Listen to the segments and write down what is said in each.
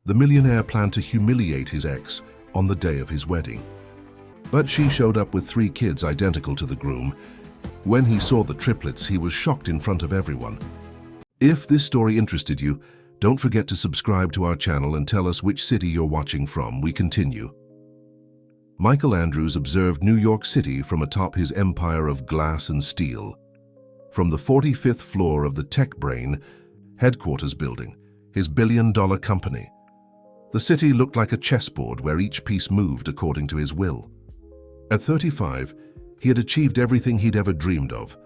The millionaire planned to humiliate his ex on the day of his wedding. But she showed up with 3 kids identical to the groom. When he saw the triplets, he was shocked in front of everyone. If this story interested you, don't forget to subscribe to our channel and tell us which city you're watching from. We continue. Michael Andrews observed New York City from atop his empire of glass and steel. From the 45th floor of the Tech Brain headquarters building, his billion-dollar company, the city looked like a chessboard where each piece moved according to his will. At 35, he had achieved everything he'd ever dreamed of: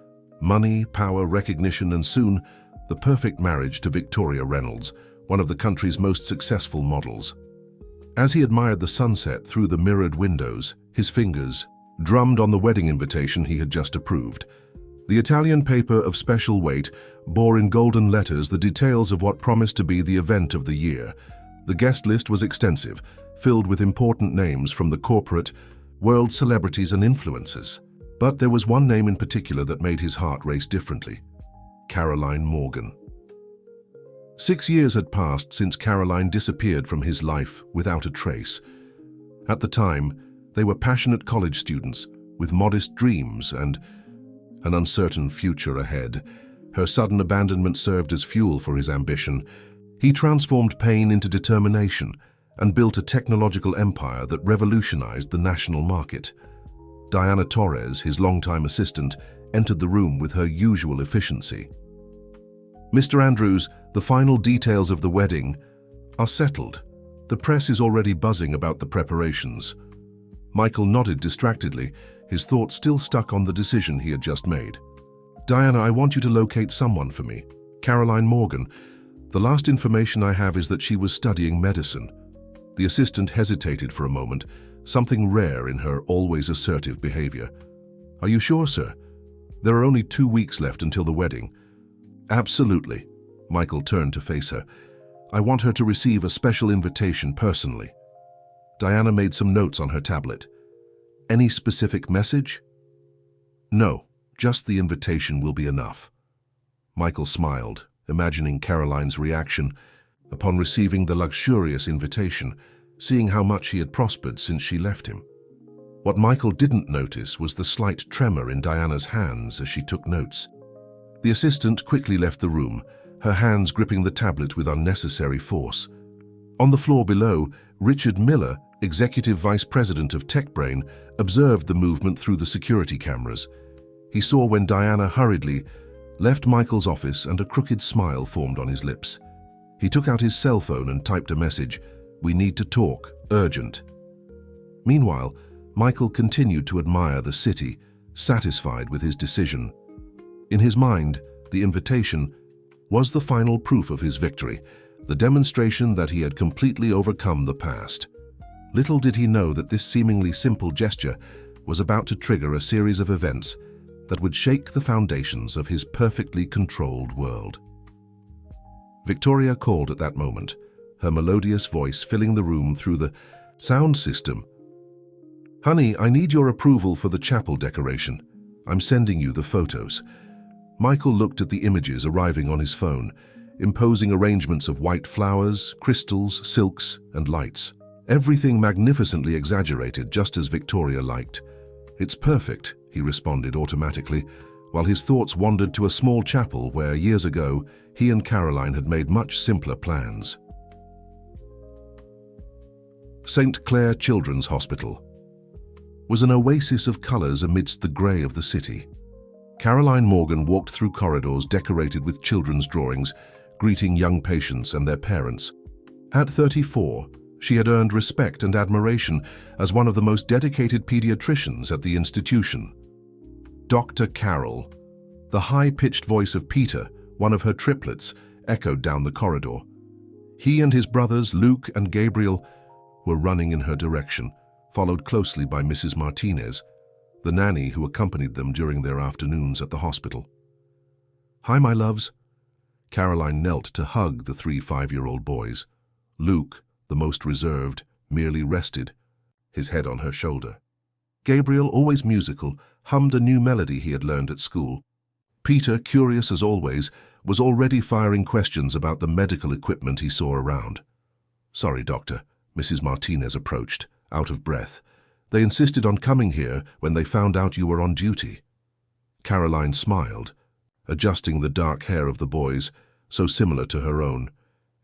money, power, recognition, and soon, the perfect marriage to Victoria Reynolds, one of the country's most successful models. As he admired the sunset through the mirrored windows, his fingers drummed on the wedding invitation he had just approved. The Italian paper of special weight bore in golden letters the details of what promised to be the event of the year. The guest list was extensive, filled with important names from the corporate world, celebrities and influencers. But there was one name in particular that made his heart race differently: Caroline Morgan. 6 years had passed since Caroline disappeared from his life without a trace. At the time, they were passionate college students with modest dreams and an uncertain future ahead. Her sudden abandonment served as fuel for his ambition. He transformed pain into determination and built a technological empire that revolutionized the national market. Diana Torres, his longtime assistant, entered the room with her usual efficiency. "Mr. Andrews, the final details of the wedding are settled. The press is already buzzing about the preparations." Michael nodded distractedly, his thoughts still stuck on the decision he had just made. "Diana, I want you to locate someone for me. Caroline Morgan. The last information I have is that she was studying medicine." The assistant hesitated for a moment, something rare in her always assertive behavior. "Are you sure, sir? There are only 2 weeks left until the wedding." "Absolutely." Michael turned to face her. "I want her to receive a special invitation personally." Diana made some notes on her tablet. "Any specific message?" "No, just the invitation will be enough." Michael smiled, imagining Caroline's reaction upon receiving the luxurious invitation, seeing how much he had prospered since she left him. What Michael didn't notice was the slight tremor in Diana's hands as she took notes. The assistant quickly left the room, her hands gripping the tablet with unnecessary force. On the floor below, Richard Miller, Executive Vice President of TechBrain, observed the movement through the security cameras. He saw when Diana hurriedly left Michael's office and a crooked smile formed on his lips. He took out his cell phone and typed a message: "We need to talk, urgent." Meanwhile, Michael continued to admire the city, satisfied with his decision. In his mind, the invitation was the final proof of his victory, the demonstration that he had completely overcome the past. Little did he know that this seemingly simple gesture was about to trigger a series of events that would shake the foundations of his perfectly controlled world. Victoria called at that moment, her melodious voice filling the room through the sound system. "Honey, I need your approval for the chapel decoration. I'm sending you the photos." Michael looked at the images arriving on his phone, imposing arrangements of white flowers, crystals, silks, and lights. Everything magnificently exaggerated, just as Victoria liked. "It's perfect," he responded automatically, while his thoughts wandered to a small chapel where, years ago, he and Caroline had made much simpler plans. St. Clair Children's Hospital was an oasis of colors amidst the gray of the city. Caroline Morgan walked through corridors decorated with children's drawings, greeting young patients and their parents. At 34, she had earned respect and admiration as one of the most dedicated pediatricians at the institution. Dr. Carroll. The high-pitched voice of Peter, one of her triplets, echoed down the corridor. He and his brothers, Luke and Gabriel, were running in her direction, followed closely by Mrs. Martinez, the nanny who accompanied them during their afternoons at the hospital. "Hi, my loves." Caroline knelt to hug the 3 5-year-old boys. Luke, the most reserved, merely rested, his head on her shoulder. Gabriel, always musical, hummed a new melody he had learned at school. Peter, curious as always, was already firing questions about the medical equipment he saw around. "Sorry, doctor." Mrs. Martinez approached, out of breath. "They insisted on coming here when they found out you were on duty." Caroline smiled, adjusting the dark hair of the boys, so similar to her own.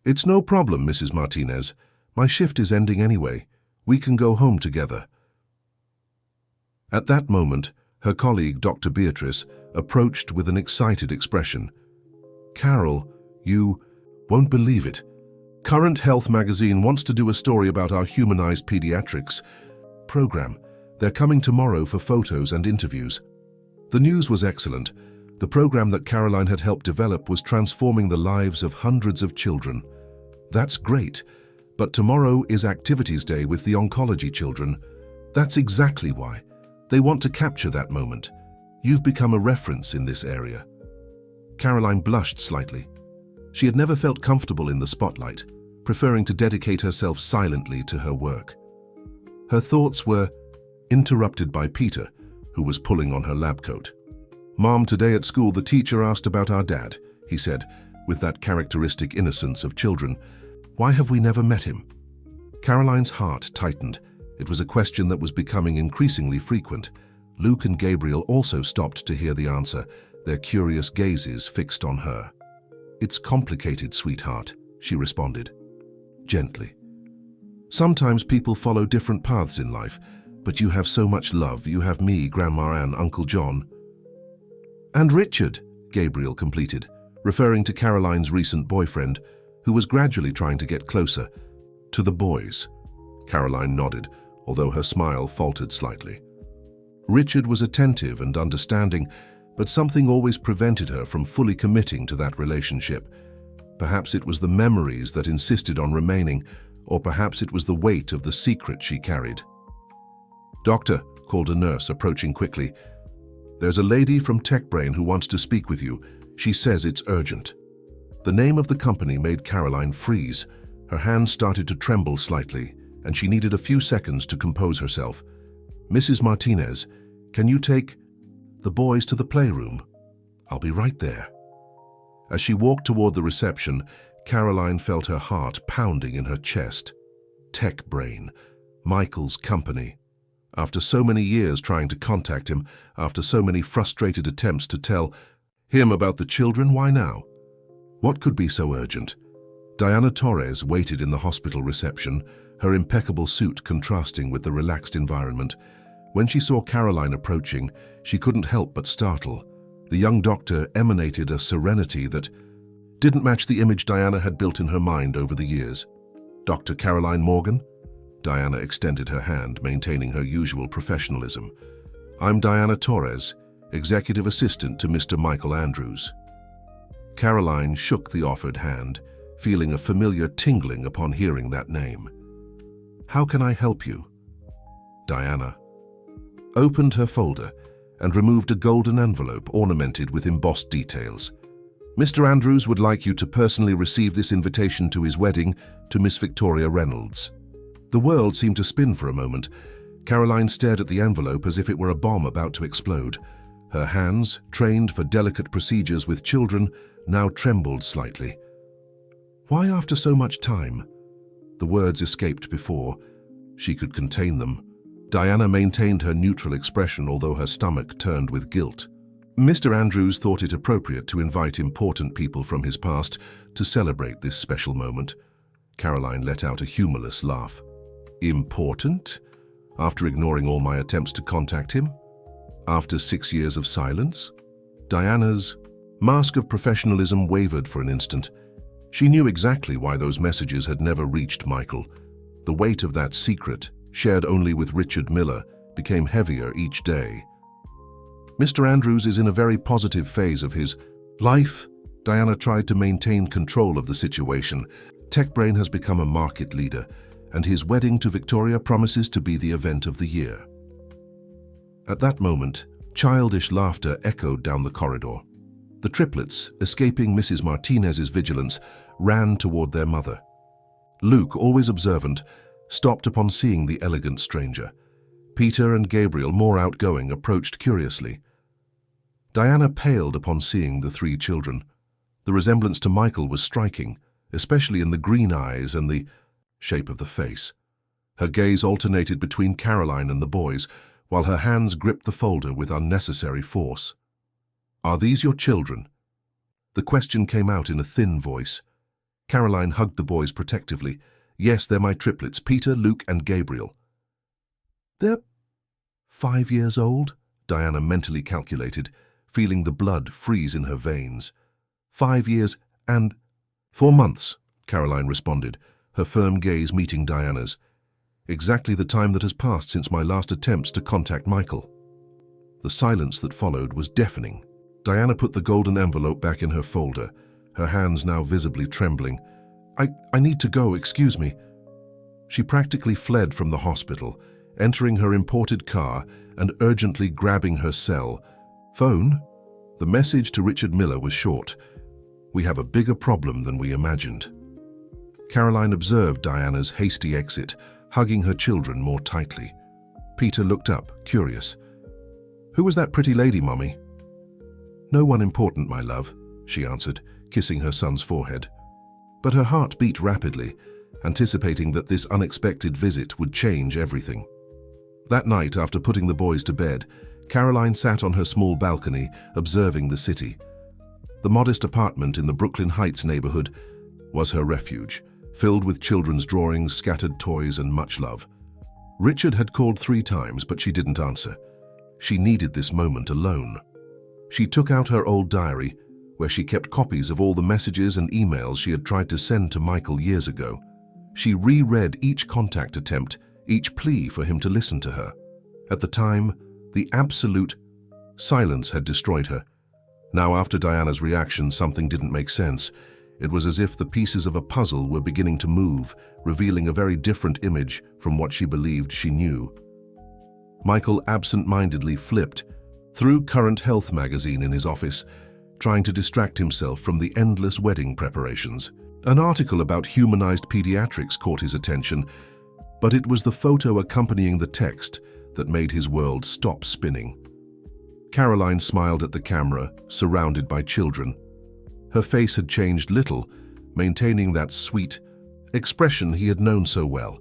"It's no problem, Mrs. Martinez. My shift is ending anyway. We can go home together." At that moment, her colleague, Dr. Beatrice, approached with an excited expression. "Carol, you won't believe it. Current Health magazine wants to do a story about our humanized pediatrics program. They're coming tomorrow for photos and interviews." The news was excellent. The program that Caroline had helped develop was transforming the lives of hundreds of children. "That's great, but tomorrow is Activities Day with the oncology children." "That's exactly why. They want to capture that moment. You've become a reference in this area." Caroline blushed slightly. She had never felt comfortable in the spotlight, preferring to dedicate herself silently to her work. Her thoughts were interrupted by Peter, who was pulling on her lab coat. "Mom, today at school the teacher asked about our dad," he said, with that characteristic innocence of children. "Why have we never met him?" Caroline's heart tightened. It was a question that was becoming increasingly frequent. Luke and Gabriel also stopped to hear the answer, their curious gazes fixed on her. "It's complicated, sweetheart," she responded, gently. "Sometimes people follow different paths in life, but you have so much love. You have me, Grandma Ann, Uncle John." "And Richard," Gabriel completed, referring to Caroline's recent boyfriend, who was gradually trying to get closer to the boys. Caroline nodded, although her smile faltered slightly. Richard was attentive and understanding, but something always prevented her from fully committing to that relationship. Perhaps it was the memories that insisted on remaining, or perhaps it was the weight of the secret she carried. "Doctor," called a nurse, approaching quickly. "There's a lady from TechBrain who wants to speak with you. She says it's urgent." The name of the company made Caroline freeze. Her hands started to tremble slightly, and she needed a few seconds to compose herself. "Mrs. Martinez, can you take the boys to the playroom? I'll be right there." As she walked toward the reception, Caroline felt her heart pounding in her chest. TechBrain, Michael's company. After so many years trying to contact him, after so many frustrated attempts to tell him about the children, why now? What could be so urgent? Diana Torres waited in the hospital reception, her impeccable suit contrasting with the relaxed environment. When she saw Caroline approaching, she couldn't help but startle. The young doctor emanated a serenity that didn't match the image Diana had built in her mind over the years. "Dr. Caroline Morgan?" Diana extended her hand, maintaining her usual professionalism. "I'm Diana Torres, executive assistant to Mr. Michael Andrews." Caroline shook the offered hand, feeling a familiar tingling upon hearing that name. "How can I help you?" Diana opened her folder and removed a golden envelope ornamented with embossed details. "Mr. Andrews would like you to personally receive this invitation to his wedding to Miss Victoria Reynolds." The world seemed to spin for a moment. Caroline stared at the envelope as if it were a bomb about to explode. Her hands, trained for delicate procedures with children, now trembled slightly. "Why after so much time?" The words escaped before she could contain them. Diana maintained her neutral expression, although her stomach turned with guilt. "Mr. Andrews thought it appropriate to invite important people from his past to celebrate this special moment." Caroline let out a humorless laugh. "Important? After ignoring all my attempts to contact him? After 6 years of silence?" Diana's mask of professionalism wavered for an instant. She knew exactly why those messages had never reached Michael. The weight of that secret, shared only with Richard Miller, became heavier each day. "Mr. Andrews is in a very positive phase of his life." Diana tried to maintain control of the situation. TechBrain has become a market leader, and his wedding to Victoria promises to be the event of the year. At that moment, childish laughter echoed down the corridor. The triplets, escaping Mrs. Martinez's vigilance, ran toward their mother. Luke, always observant, stopped upon seeing the elegant stranger. Peter and Gabriel, more outgoing, approached curiously. Diana paled upon seeing the 3 children. The resemblance to Michael was striking, especially in the green eyes and the shape of the face. Her gaze alternated between Caroline and the boys, while her hands gripped the folder with unnecessary force. "Are these your children?" The question came out in a thin voice. Caroline hugged the boys protectively. "Yes, they're my triplets, Peter, Luke, and Gabriel." "They're 5 years old?" Diana mentally calculated, feeling the blood freeze in her veins. 5 years and 4 months, Caroline responded, her firm gaze meeting Diana's. "Exactly the time that has passed since my last attempts to contact Michael." The silence that followed was deafening. Diana put the golden envelope back in her folder, her hands now visibly trembling. I need to go, excuse me." She practically fled from the hospital, entering her imported car and urgently grabbing her cell. "Phone?" The message to Richard Miller was short. "We have a bigger problem than we imagined." Caroline observed Diana's hasty exit, hugging her children more tightly. Peter looked up, curious. "Who was that pretty lady, Mommy?" "No one important, my love," she answered, kissing her son's forehead. But her heart beat rapidly, anticipating that this unexpected visit would change everything. That night, after putting the boys to bed, Caroline sat on her small balcony, observing the city. The modest apartment in the Brooklyn Heights neighborhood was her refuge, filled with children's drawings, scattered toys, and much love. Richard had called 3 times, but she didn't answer. She needed this moment alone. She took out her old diary, where she kept copies of all the messages and emails she had tried to send to Michael years ago. She reread each contact attempt, each plea for him to listen to her. At the time, the absolute silence had destroyed her. Now, after Diana's reaction, something didn't make sense. It was as if the pieces of a puzzle were beginning to move, revealing a very different image from what she believed she knew. Michael absent-mindedly flipped through Current Health magazine in his office, trying to distract himself from the endless wedding preparations. An article about humanized pediatrics caught his attention, but it was the photo accompanying the text that made his world stop spinning. Caroline smiled at the camera, surrounded by children. Her face had changed little, maintaining that sweet expression he had known so well.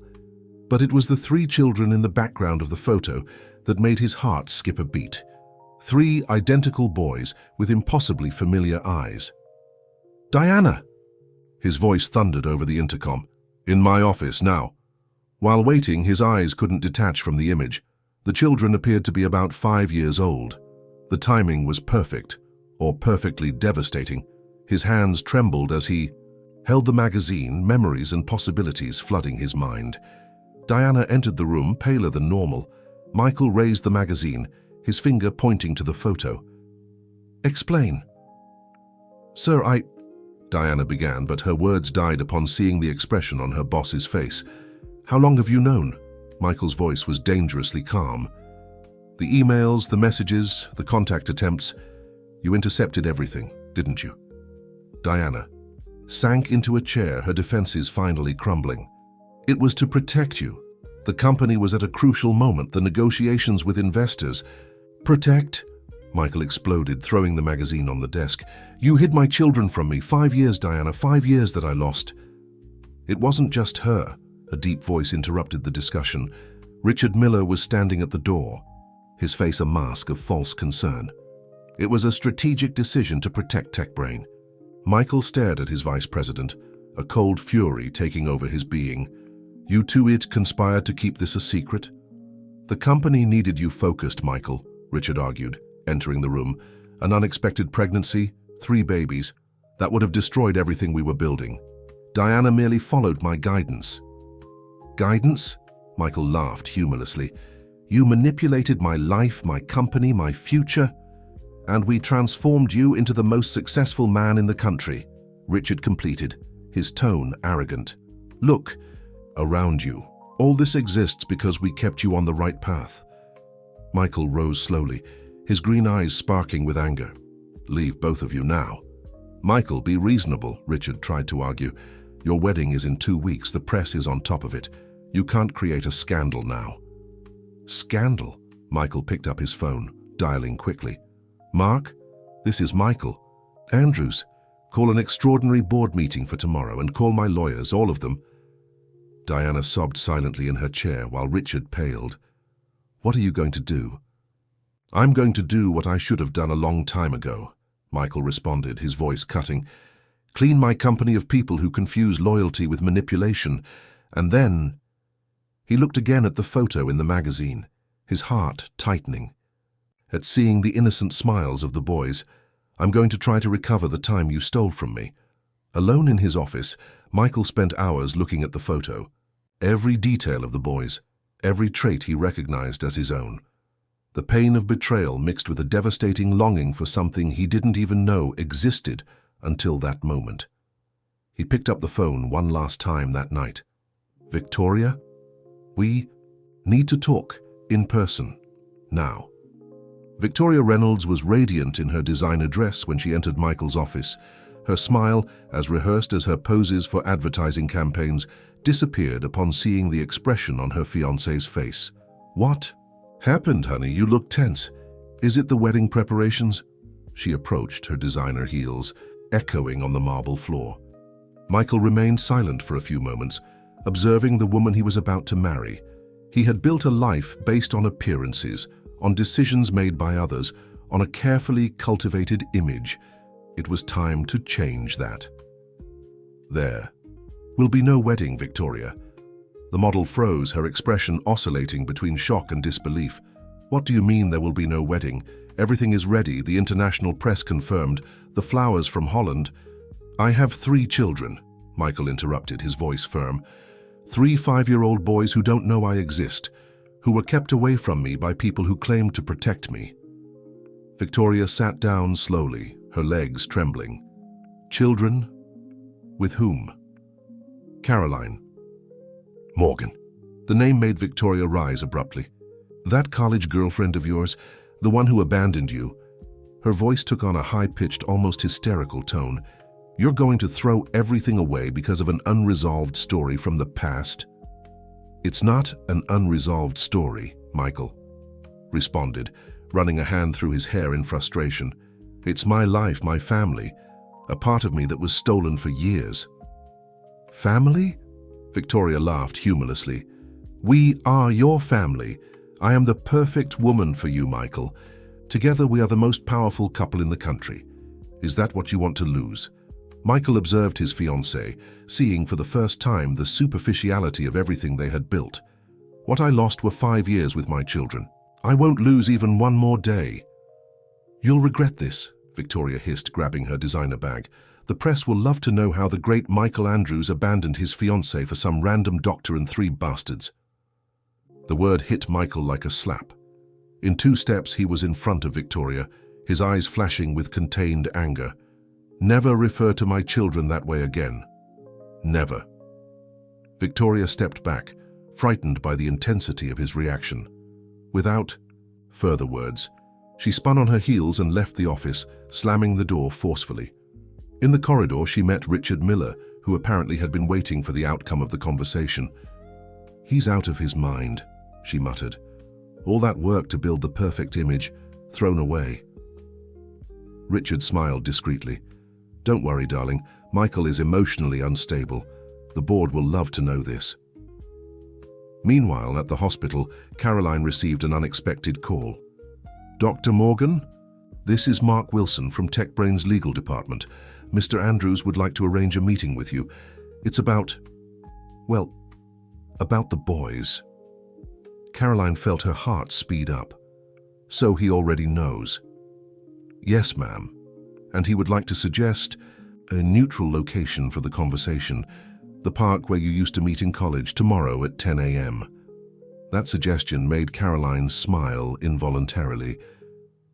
But it was the 3 children in the background of the photo that made his heart skip a beat. 3 identical boys with impossibly familiar eyes. "Diana!" His voice thundered over the intercom. "In my office now." While waiting, his eyes couldn't detach from the image. The children appeared to be about 5 years old. The timing was perfect, or perfectly devastating. His hands trembled as he held the magazine, memories and possibilities flooding his mind. Diana entered the room, paler than normal. Michael raised the magazine, his finger pointing to the photo. "Explain." "Sir, Diana began, but her words died upon seeing the expression on her boss's face. "How long have you known?" Michael's voice was dangerously calm. "The emails, the messages, the contact attempts. You intercepted everything, didn't you?" Diana sank into a chair, her defenses finally crumbling. "It was to protect you. The company was at a crucial moment, the negotiations with investors." "Protect?" Michael exploded, throwing the magazine on the desk. "You hid my children from me. 5 years, Diana, 5 years that I lost." It wasn't just her. A deep voice interrupted the discussion. Richard Miller was standing at the door, his face a mask of false concern. It was a strategic decision to protect TechBrain. Michael stared at his vice president, a cold fury taking over his being. "You two conspired to keep this a secret?" "The company needed you focused, Michael," Richard argued, entering the room. "An unexpected pregnancy, 3 babies. That would have destroyed everything we were building. Diana merely followed my guidance." "Guidance?" Michael laughed humorlessly. "You manipulated my life, my company, my future, and we transformed you into the most successful man in the country," Richard completed, his tone arrogant. "Look around you. All this exists because we kept you on the right path." Michael rose slowly, his green eyes sparking with anger. "Leave both of you now." "Michael, be reasonable," Richard tried to argue. "Your wedding is in 2 weeks. The press is on top of it. You can't create a scandal now." "Scandal?" Michael picked up his phone, dialing quickly. "Mark, this is Michael. Andrews, call an extraordinary board meeting for tomorrow and call my lawyers, all of them." Diana sobbed silently in her chair while Richard paled. "What are you going to do?" "I'm going to do what I should have done a long time ago," Michael responded, his voice cutting. "Clean my company of people who confuse loyalty with manipulation, and then—" He looked again at the photo in the magazine, his heart tightening. At seeing the innocent smiles of the boys, "I'm going to try to recover the time you stole from me." Alone in his office, Michael spent hours looking at the photo. Every detail of the boys, every trait he recognized as his own. The pain of betrayal mixed with a devastating longing for something he didn't even know existed until that moment. He picked up the phone one last time that night. "Victoria? We need to talk in person, now." Victoria Reynolds was radiant in her designer dress when she entered Michael's office. Her smile, as rehearsed as her poses for advertising campaigns, disappeared upon seeing the expression on her fiancé's face. "What happened, honey? You look tense. Is it the wedding preparations?" She approached, her designer heels echoing on the marble floor. Michael remained silent for a few moments, observing the woman he was about to marry. He had built a life based on appearances, on decisions made by others, on a carefully cultivated image. It was time to change that. "There will be no wedding, Victoria." The model froze, her expression oscillating between shock and disbelief. "What do you mean there will be no wedding? Everything is ready, the international press confirmed, the flowers from Holland." "I have 3 children," Michael interrupted, his voice firm. 3 5-year-old boys who don't know I exist, who were kept away from me by people who claimed to protect me." Victoria sat down slowly, her legs trembling. "Children? With whom?" "Caroline." "Morgan." The name made Victoria rise abruptly. "That college girlfriend of yours, the one who abandoned you." Her voice took on a high-pitched, almost hysterical tone. "You're going to throw everything away because of an unresolved story from the past?" "It's not an unresolved story," Michael responded, running a hand through his hair in frustration. "It's my life, my family, a part of me that was stolen for years." "Family?" Victoria laughed humorlessly. "We are your family. I am the perfect woman for you, Michael. Together we are the most powerful couple in the country. Is that what you want to lose?" Michael observed his fiancée, seeing for the first time the superficiality of everything they had built. "What I lost were 5 years with my children. I won't lose even one more day." "You'll regret this," Victoria hissed, grabbing her designer bag. "The press will love to know how the great Michael Andrews abandoned his fiancée for some random doctor and 3 bastards." The word hit Michael like a slap. In 2 steps he was in front of Victoria, his eyes flashing with contained anger. "Never refer to my children that way again. Never." Victoria stepped back, frightened by the intensity of his reaction. Without further words, she spun on her heels and left the office, slamming the door forcefully. In the corridor, she met Richard Miller, who apparently had been waiting for the outcome of the conversation. "He's out of his mind," she muttered. "All that work to build the perfect image, thrown away." Richard smiled discreetly. "Don't worry, darling. Michael is emotionally unstable. The board will love to know this." Meanwhile, at the hospital, Caroline received an unexpected call. "Dr. Morgan? This is Mark Wilson from TechBrain's legal department. Mr. Andrews would like to arrange a meeting with you. It's about the boys." Caroline felt her heart speed up. "So he already knows?" "Yes, ma'am. And he would like to suggest a neutral location for the conversation, the park where you used to meet in college, tomorrow at 10 a.m. That suggestion made Caroline smile involuntarily.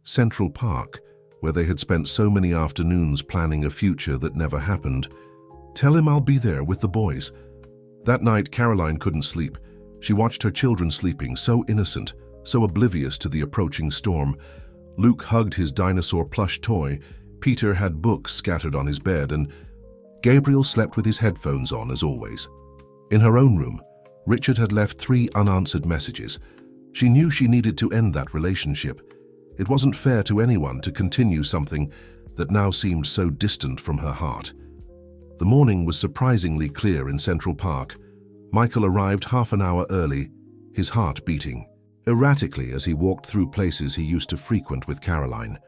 Central Park, where they had spent so many afternoons planning a future that never happened. "Tell him I'll be there with the boys." That night, Caroline couldn't sleep. She watched her children sleeping, so innocent, so oblivious to the approaching storm. Luke hugged his dinosaur plush toy, Peter had books scattered on his bed, and Gabriel slept with his headphones on as always. In her own room, Richard had left 3 unanswered messages. She knew she needed to end that relationship. It wasn't fair to anyone to continue something that now seemed so distant from her heart. The morning was surprisingly clear in Central Park. Michael arrived half an hour early, his heart beating erratically as he walked through places he used to frequent with Caroline.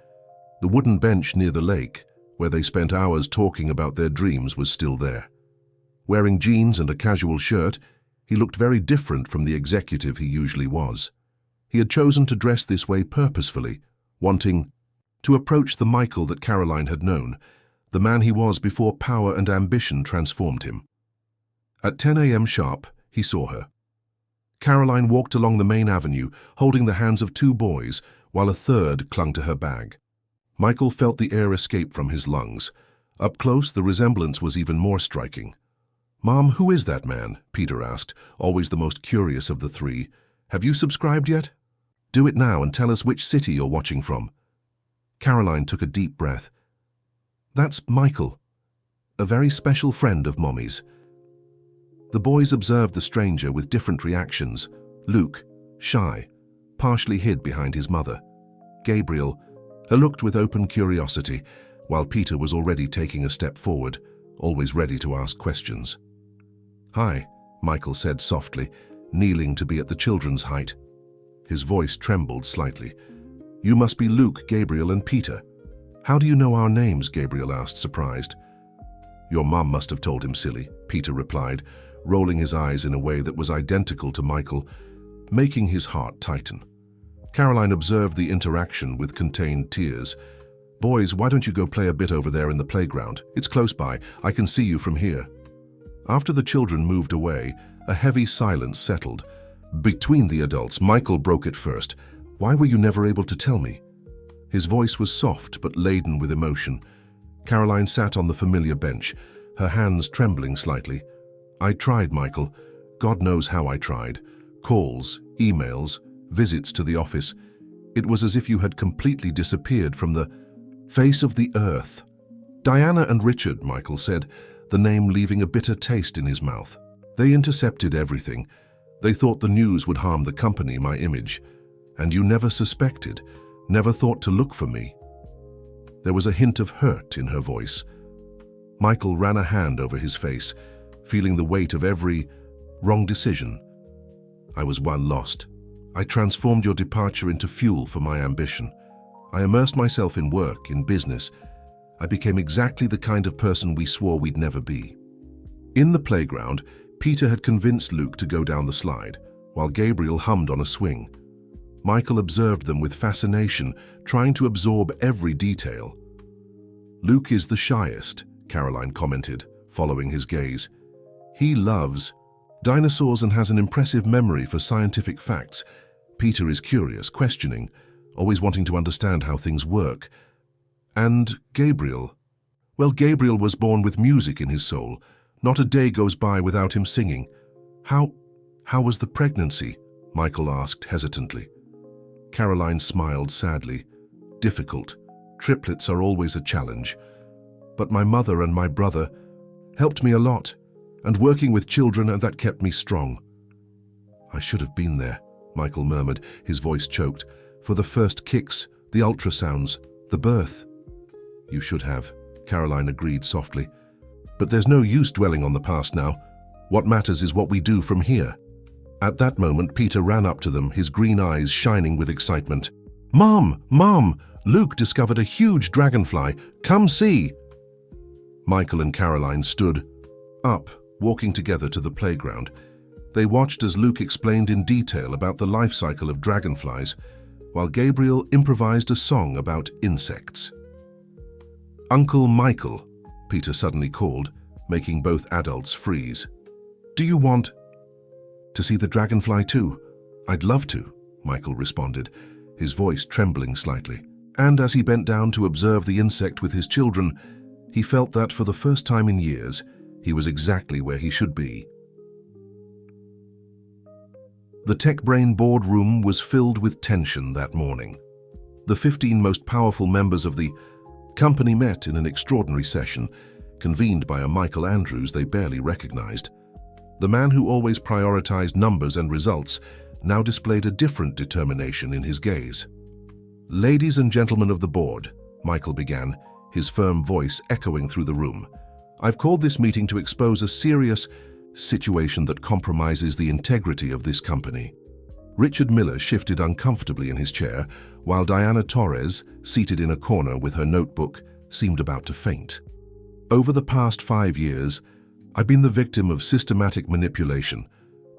The wooden bench near the lake, where they spent hours talking about their dreams, was still there. Wearing jeans and a casual shirt, he looked very different from the executive he usually was. He had chosen to dress this way purposefully, wanting to approach the Michael that Caroline had known, the man he was before power and ambition transformed him. At 10 a.m. sharp, he saw her. Caroline walked along the main avenue, holding the hands of two boys, while a third clung to her bag. Michael felt the air escape from his lungs. Up close, the resemblance was even more striking. "Mom, who is that man?" Peter asked, always the most curious of the three. "Have you subscribed yet? Do it now and tell us which city you're watching from." Caroline took a deep breath. "That's Michael, a very special friend of Mommy's." The boys observed the stranger with different reactions. Luke, shy, partially hid behind his mother. Gabriel, looked with open curiosity, while Peter was already taking a step forward, always ready to ask questions. "Hi," Michael said softly, kneeling to be at the children's height. His voice trembled slightly. "You must be Luke, Gabriel, and Peter." "How do you know our names?" Gabriel asked, surprised. "Your mum must have told him, silly," Peter replied, rolling his eyes in a way that was identical to Michael, making his heart tighten. Caroline observed the interaction with contained tears. "Boys, why don't you go play a bit over there in the playground? It's close by. I can see you from here." After the children moved away, a heavy silence settled. Between the adults, Michael broke it first. "Why were you never able to tell me?" His voice was soft but laden with emotion. Caroline sat on the familiar bench, her hands trembling slightly. "I tried, Michael. God knows how I tried. Calls, emails, visits to the office. It was as if you had completely disappeared from the face of the earth." "Diana and Richard," Michael said, the name leaving a bitter taste in his mouth. "They intercepted everything. They thought the news would harm the company, my image. And you never suspected, never thought to look for me." There was a hint of hurt in her voice. Michael ran a hand over his face, feeling the weight of every wrong decision. "I was well lost. I transformed your departure into fuel for my ambition. I immersed myself in work, in business. I became exactly the kind of person we swore we'd never be." In the playground, Peter had convinced Luke to go down the slide, while Gabriel hummed on a swing. Michael observed them with fascination, trying to absorb every detail. "Luke is the shyest," Caroline commented, following his gaze. "He loves dinosaurs and has an impressive memory for scientific facts. Peter is curious, questioning, always wanting to understand how things work. And Gabriel? Well, Gabriel was born with music in his soul. Not a day goes by without him singing." How was the pregnancy?" Michael asked hesitantly. Caroline smiled sadly. "Difficult. Triplets are always a challenge. But my mother and my brother helped me a lot, and working with children, and that kept me strong." "I should have been there," Michael murmured, his voice choked. "For the first kicks, the ultrasounds, the birth." "You should have," Caroline agreed softly. "But there's no use dwelling on the past now. What matters is what we do from here." At that moment, Peter ran up to them, his green eyes shining with excitement. "Mom! Mom! Luke discovered a huge dragonfly. Come see!" Michael and Caroline stood up, walking together to the playground. They watched as Luke explained in detail about the life cycle of dragonflies, while Gabriel improvised a song about insects. "Uncle Michael," Peter suddenly called, making both adults freeze. "Do you want to see the dragonfly too?" "I'd love to," Michael responded, his voice trembling slightly. And as he bent down to observe the insect with his children, he felt that for the first time in years, he was exactly where he should be. The TechBrain boardroom was filled with tension that morning. The 15 most powerful members of the company met in an extraordinary session, convened by a Michael Andrews they barely recognized. The man who always prioritized numbers and results now displayed a different determination in his gaze. "Ladies and gentlemen of the board," Michael began, his firm voice echoing through the room, "I've called this meeting to expose a serious situation that compromises the integrity of this company. Richard Miller shifted uncomfortably in his chair, while Diana Torres, seated in a corner with her notebook, seemed about to faint. Over the past 5 years, I've been the victim of systematic manipulation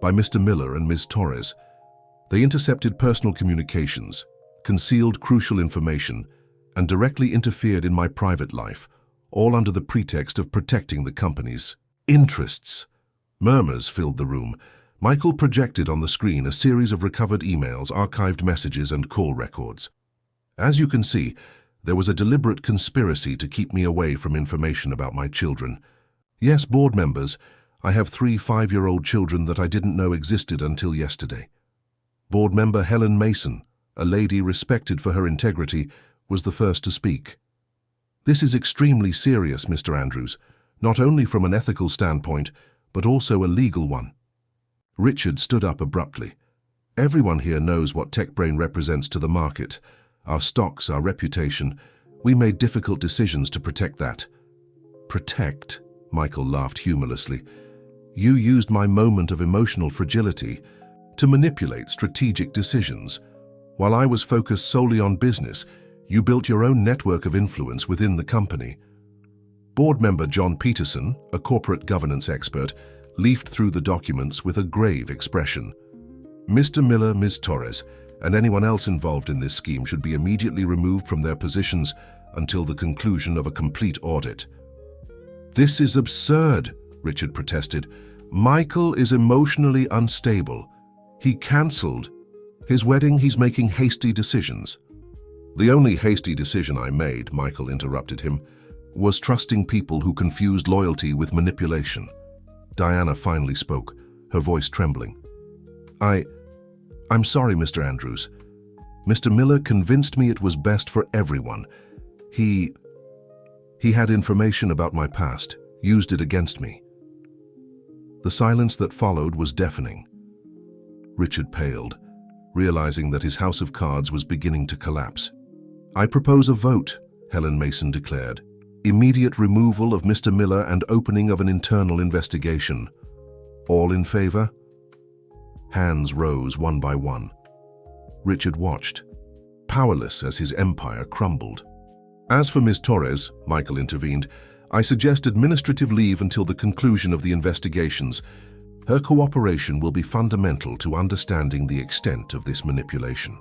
by Mr. Miller and Ms. Torres. They intercepted personal communications, concealed crucial information, and directly interfered in my private life, all under the pretext of protecting the company's interests. Murmurs filled the room. Michael projected on the screen a series of recovered emails, archived messages, and call records. As you can see, there was a deliberate conspiracy to keep me away from information about my children. Yes, board members, I have 3 5-year-old children that I didn't know existed until yesterday. Board member Helen Mason, a lady respected for her integrity, was the first to speak. This is extremely serious, Mr. Andrews, not only from an ethical standpoint, but also a legal one. Richard stood up abruptly. Everyone here knows what TechBrain represents to the market. Our stocks, our reputation. We made difficult decisions to protect that. Protect? Michael laughed humorlessly. You used my moment of emotional fragility to manipulate strategic decisions. While I was focused solely on business, you built your own network of influence within the company. Board member John Peterson, a corporate governance expert, leafed through the documents with a grave expression. Mr. Miller, Ms. Torres, and anyone else involved in this scheme should be immediately removed from their positions until the conclusion of a complete audit. This is absurd, Richard protested. Michael is emotionally unstable. He cancelled his wedding. He's making hasty decisions. The only hasty decision I made, Michael interrupted him, was trusting people who confused loyalty with manipulation. Diana finally spoke, her voice trembling. I'm sorry, Mr. Andrews. Mr. Miller convinced me it was best for everyone. He had information about my past, used it against me. The silence that followed was deafening. Richard paled, realizing that his house of cards was beginning to collapse. I propose a vote, Helen Mason declared. Immediate removal of Mr. Miller and opening of an internal investigation. All in favor? Hands rose one by one. Richard watched, powerless as his empire crumbled. As for Ms. Torres, Michael intervened, I suggest administrative leave until the conclusion of the investigations. Her cooperation will be fundamental to understanding the extent of this manipulation.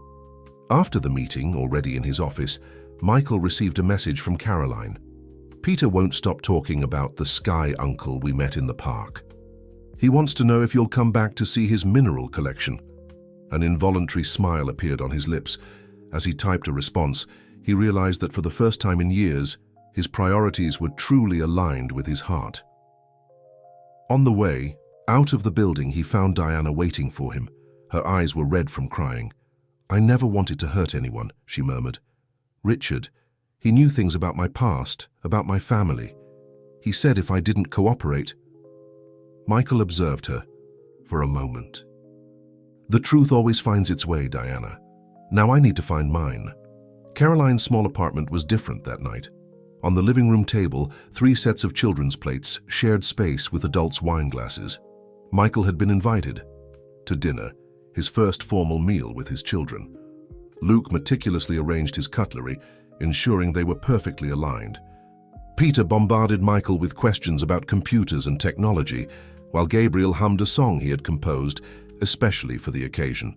After the meeting, already in his office, Michael received a message from Caroline. Peter won't stop talking about the sky uncle we met in the park. He wants to know if you'll come back to see his mineral collection. An involuntary smile appeared on his lips. As he typed a response, he realized that for the first time in years, his priorities were truly aligned with his heart. On the way, out of the building, he found Diana waiting for him. Her eyes were red from crying. I never wanted to hurt anyone, she murmured. Richard, he knew things about my past, about my family. He said if I didn't cooperate. Michael observed her for a moment. The truth always finds its way, Diana. Now I need to find mine. Caroline's small apartment was different that night. On the living room table, 3 sets of children's plates shared space with adults' wine glasses. Michael had been invited to dinner, his first formal meal with his children. Luke meticulously arranged his cutlery, ensuring they were perfectly aligned. Peter bombarded Michael with questions about computers and technology, while Gabriel hummed a song he had composed, especially for the occasion.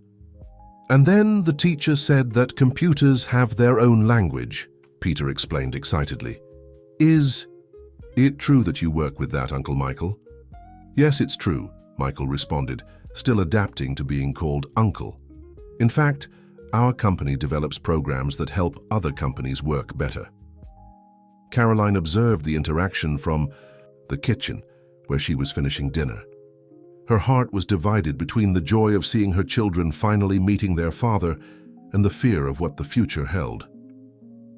And then the teacher said that computers have their own language, Peter explained excitedly. Is it true that you work with that, Uncle Michael? Yes, it's true, Michael responded, still adapting to being called Uncle. In fact, our company develops programs that help other companies work better. Caroline observed the interaction from the kitchen, where she was finishing dinner. Her heart was divided between the joy of seeing her children finally meeting their father and the fear of what the future held.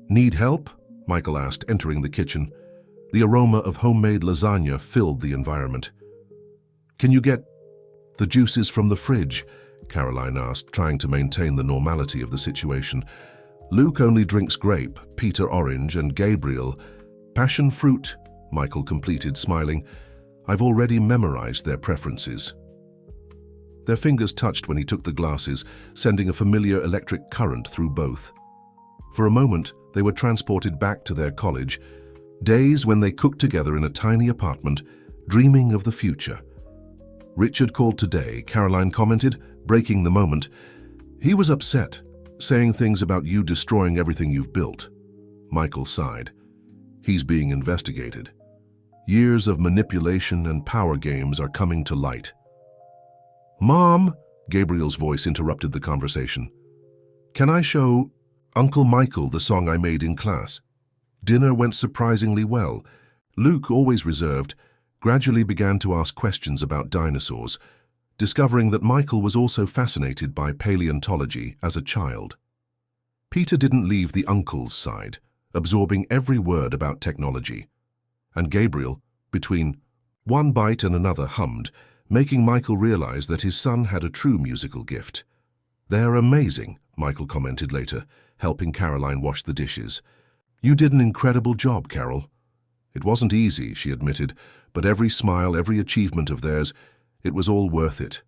Need help? Michael asked, entering the kitchen. The aroma of homemade lasagna filled the environment. Can you get the juices from the fridge? Caroline asked, trying to maintain the normality of the situation. Luke only drinks grape, Peter orange, and Gabriel passion fruit, Michael completed, smiling. I've already memorized their preferences." Their fingers touched when he took the glasses, sending a familiar electric current through both. For a moment, they were transported back to their college, days when they cooked together in a tiny apartment, dreaming of the future. "Richard called today," Caroline commented, breaking the moment. "He was upset, saying things about you destroying everything you've built." Michael sighed. "He's being investigated. Years of manipulation and power games are coming to light." "Mom," Gabriel's voice interrupted the conversation. "Can I show Uncle Michael the song I made in class?" Dinner went surprisingly well. Luke, always reserved, gradually began to ask questions about dinosaurs, discovering that Michael was also fascinated by paleontology as a child. Peter didn't leave the uncle's side, absorbing every word about technology. And Gabriel, between one bite and another, hummed, making Michael realize that his son had a true musical gift. "They're amazing," Michael commented later, helping Caroline wash the dishes. "You did an incredible job, Carol." "It wasn't easy," she admitted, "but every smile, every achievement of theirs, it was all worth it."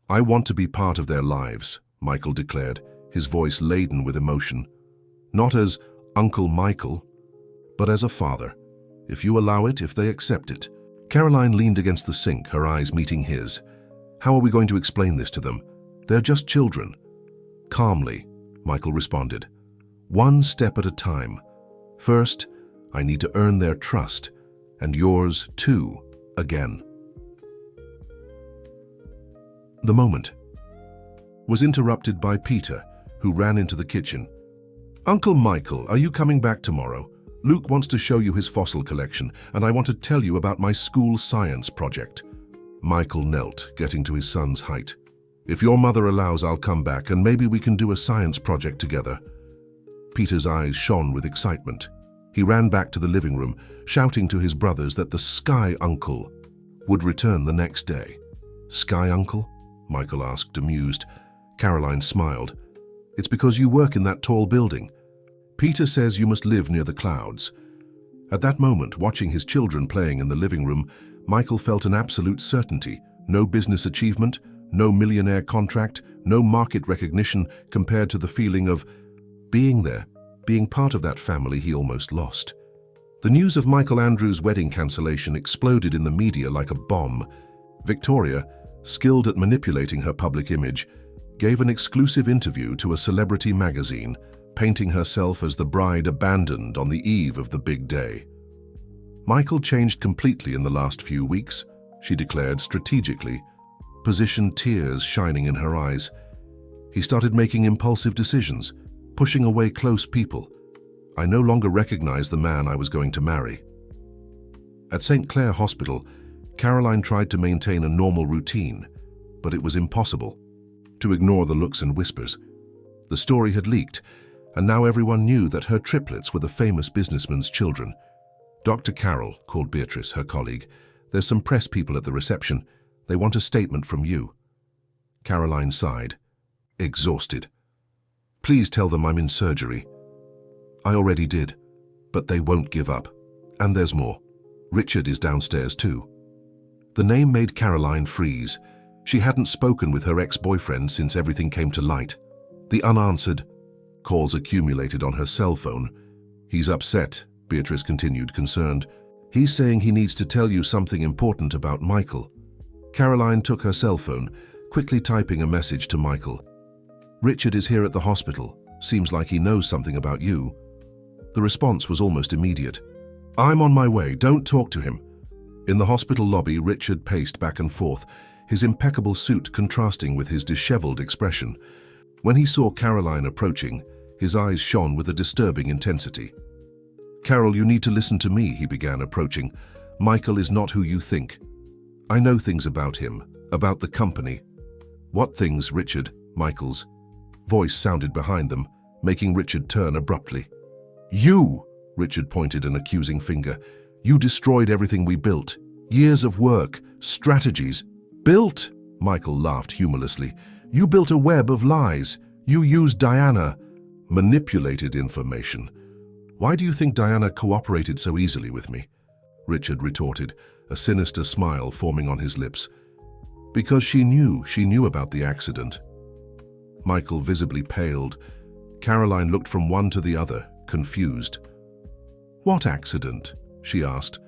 "I want to be part of their lives," Michael declared, his voice laden with emotion. "Not as Uncle Michael, but as a father. If you allow it, if they accept it." Caroline leaned against the sink, her eyes meeting his. "How are we going to explain this to them? They're just children." "Calmly," Michael responded. "One step at a time. First, I need to earn their trust, and yours too, again." The moment was interrupted by Peter, who ran into the kitchen. "Uncle Michael, are you coming back tomorrow? Luke wants to show you his fossil collection, and I want to tell you about my school science project." Michael knelt, getting to his son's height. "If your mother allows, I'll come back, and maybe we can do a science project together." Peter's eyes shone with excitement. He ran back to the living room, shouting to his brothers that the Sky Uncle would return the next day. "Sky Uncle?" Michael asked, amused. Caroline smiled. "It's because you work in that tall building. Peter says you must live near the clouds." At that moment, watching his children playing in the living room, Michael felt an absolute certainty. No business achievement, no millionaire contract, no market recognition compared to the feeling of being there, being part of that family he almost lost. The news of Michael Andrews' wedding cancellation exploded in the media like a bomb. Victoria, skilled at manipulating her public image, gave an exclusive interview to a celebrity magazine, painting herself as the bride abandoned on the eve of the big day. "Michael changed completely in the last few weeks," she declared strategically, position tears shining in her eyes. "He started making impulsive decisions, pushing away close people. I no longer recognized the man I was going to marry." At St. Clair Hospital, Caroline tried to maintain a normal routine, but it was impossible. To ignore the looks and whispers. The story had leaked, and now everyone knew that her triplets were the famous businessman's children. "Dr. Carroll," called Beatrice, her colleague, "there's some press people at the reception. They want a statement from you." Caroline sighed, exhausted. "Please tell them I'm in surgery." "I already did, but they won't give up. And there's more. Richard is downstairs too." The name made Caroline freeze. She hadn't spoken with her ex-boyfriend since everything came to light. The unanswered calls accumulated on her cell phone. "He's upset," Beatrice continued, concerned. "He's saying he needs to tell you something important about Michael." Caroline took her cell phone, quickly typing a message to Michael. "Richard is here at the hospital. Seems like he knows something about you." The response was almost immediate. "I'm on my way. Don't talk to him." In the hospital lobby, Richard paced back and forth, his impeccable suit contrasting with his disheveled expression. When he saw Caroline approaching, his eyes shone with a disturbing intensity. "Carol, you need to listen to me," he began, approaching. "Michael is not who you think. I know things about him, about the company." "What things, Richard?" Michael's voice sounded behind them, making Richard turn abruptly. "You!" Richard pointed an accusing finger. "You destroyed everything we built. Years of work, strategies." "Built?" Michael laughed humorlessly. "You built a web of lies. You used Diana. Manipulated information. Why do you think Diana cooperated so easily with me? Richard retorted, a sinister smile forming on his lips. Because she knew about the accident. Michael visibly paled. Caroline looked from one to the other, confused. What accident? She asked.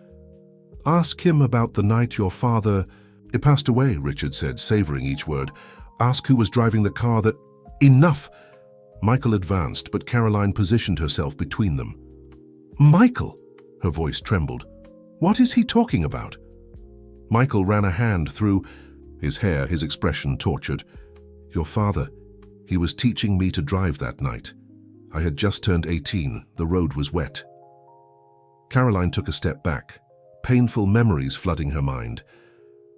Ask him about the night your father... It passed away, Richard said, savoring each word. Ask who was driving the car that... Enough! Michael advanced, but Caroline positioned herself between them. Michael! Her voice trembled. What is he talking about? Michael ran a hand through his hair, his expression tortured. Your father, he was teaching me to drive that night. I had just turned 18. The road was wet. Caroline took a step back, painful memories flooding her mind.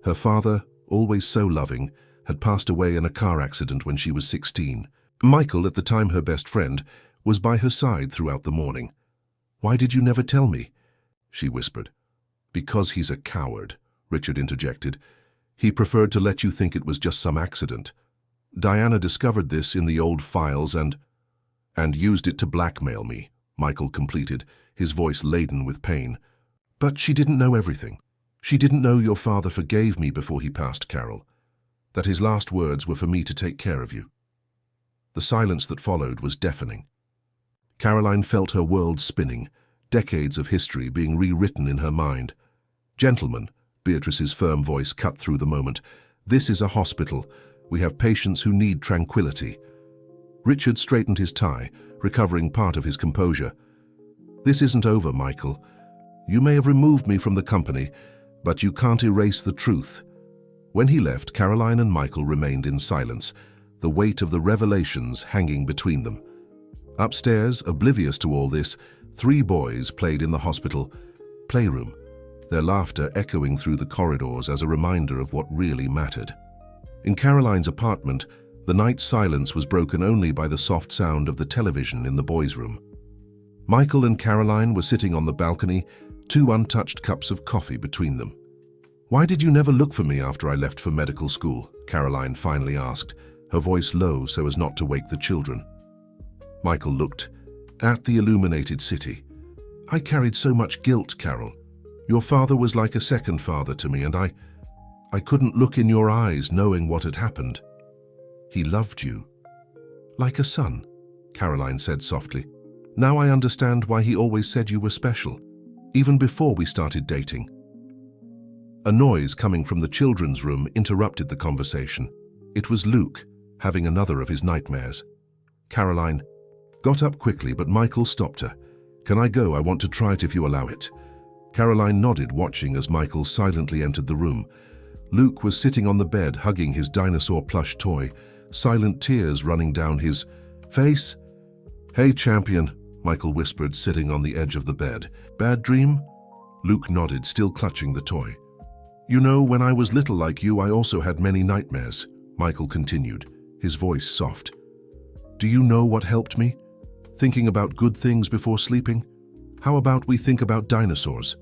Her father, always so loving, had passed away in a car accident when she was 16. Michael, at the time her best friend, was by her side throughout the morning. Why did you never tell me? She whispered. Because he's a coward, Richard interjected. He preferred to let you think it was just some accident. Diana discovered this in the old files and used it to blackmail me, Michael completed, his voice laden with pain. But she didn't know everything. She didn't know your father forgave me before he passed, Carol. That his last words were for me to take care of you. The silence that followed was deafening. Caroline felt her world spinning, decades of history being rewritten in her mind. Gentlemen, Beatrice's firm voice cut through the moment. This is a hospital. We have patients who need tranquility. Richard straightened his tie, recovering part of his composure. This isn't over, Michael. You may have removed me from the company, but you can't erase the truth. When he left, Caroline and Michael remained in silence, the weight of the revelations hanging between them. Upstairs, oblivious to all this, 3 boys played in the hospital playroom, their laughter echoing through the corridors as a reminder of what really mattered. In Caroline's apartment, the night silence was broken only by the soft sound of the television in the boys' room. Michael and Caroline were sitting on the balcony, 2 untouched cups of coffee between them. Why did you never look for me after I left for medical school? Caroline finally asked, her voice low so as not to wake the children. Michael looked at the illuminated city. I carried so much guilt, Carol. Your father was like a second father to me, and I couldn't look in your eyes knowing what had happened. He loved you. Like a son, Caroline said softly. Now I understand why he always said you were special, even before we started dating. A noise coming from the children's room interrupted the conversation. It was Luke, having another of his nightmares. Caroline got up quickly, but Michael stopped her. Can I go? I want to try it if you allow it. Caroline nodded, watching as Michael silently entered the room. Luke was sitting on the bed, hugging his dinosaur plush toy, silent tears running down his face. Hey, champion, Michael whispered, sitting on the edge of the bed. Bad dream? Luke nodded, still clutching the toy. You know, when I was little like you, I also had many nightmares, Michael continued, his voice soft. Do you know what helped me? Thinking about good things before sleeping? How about we think about dinosaurs?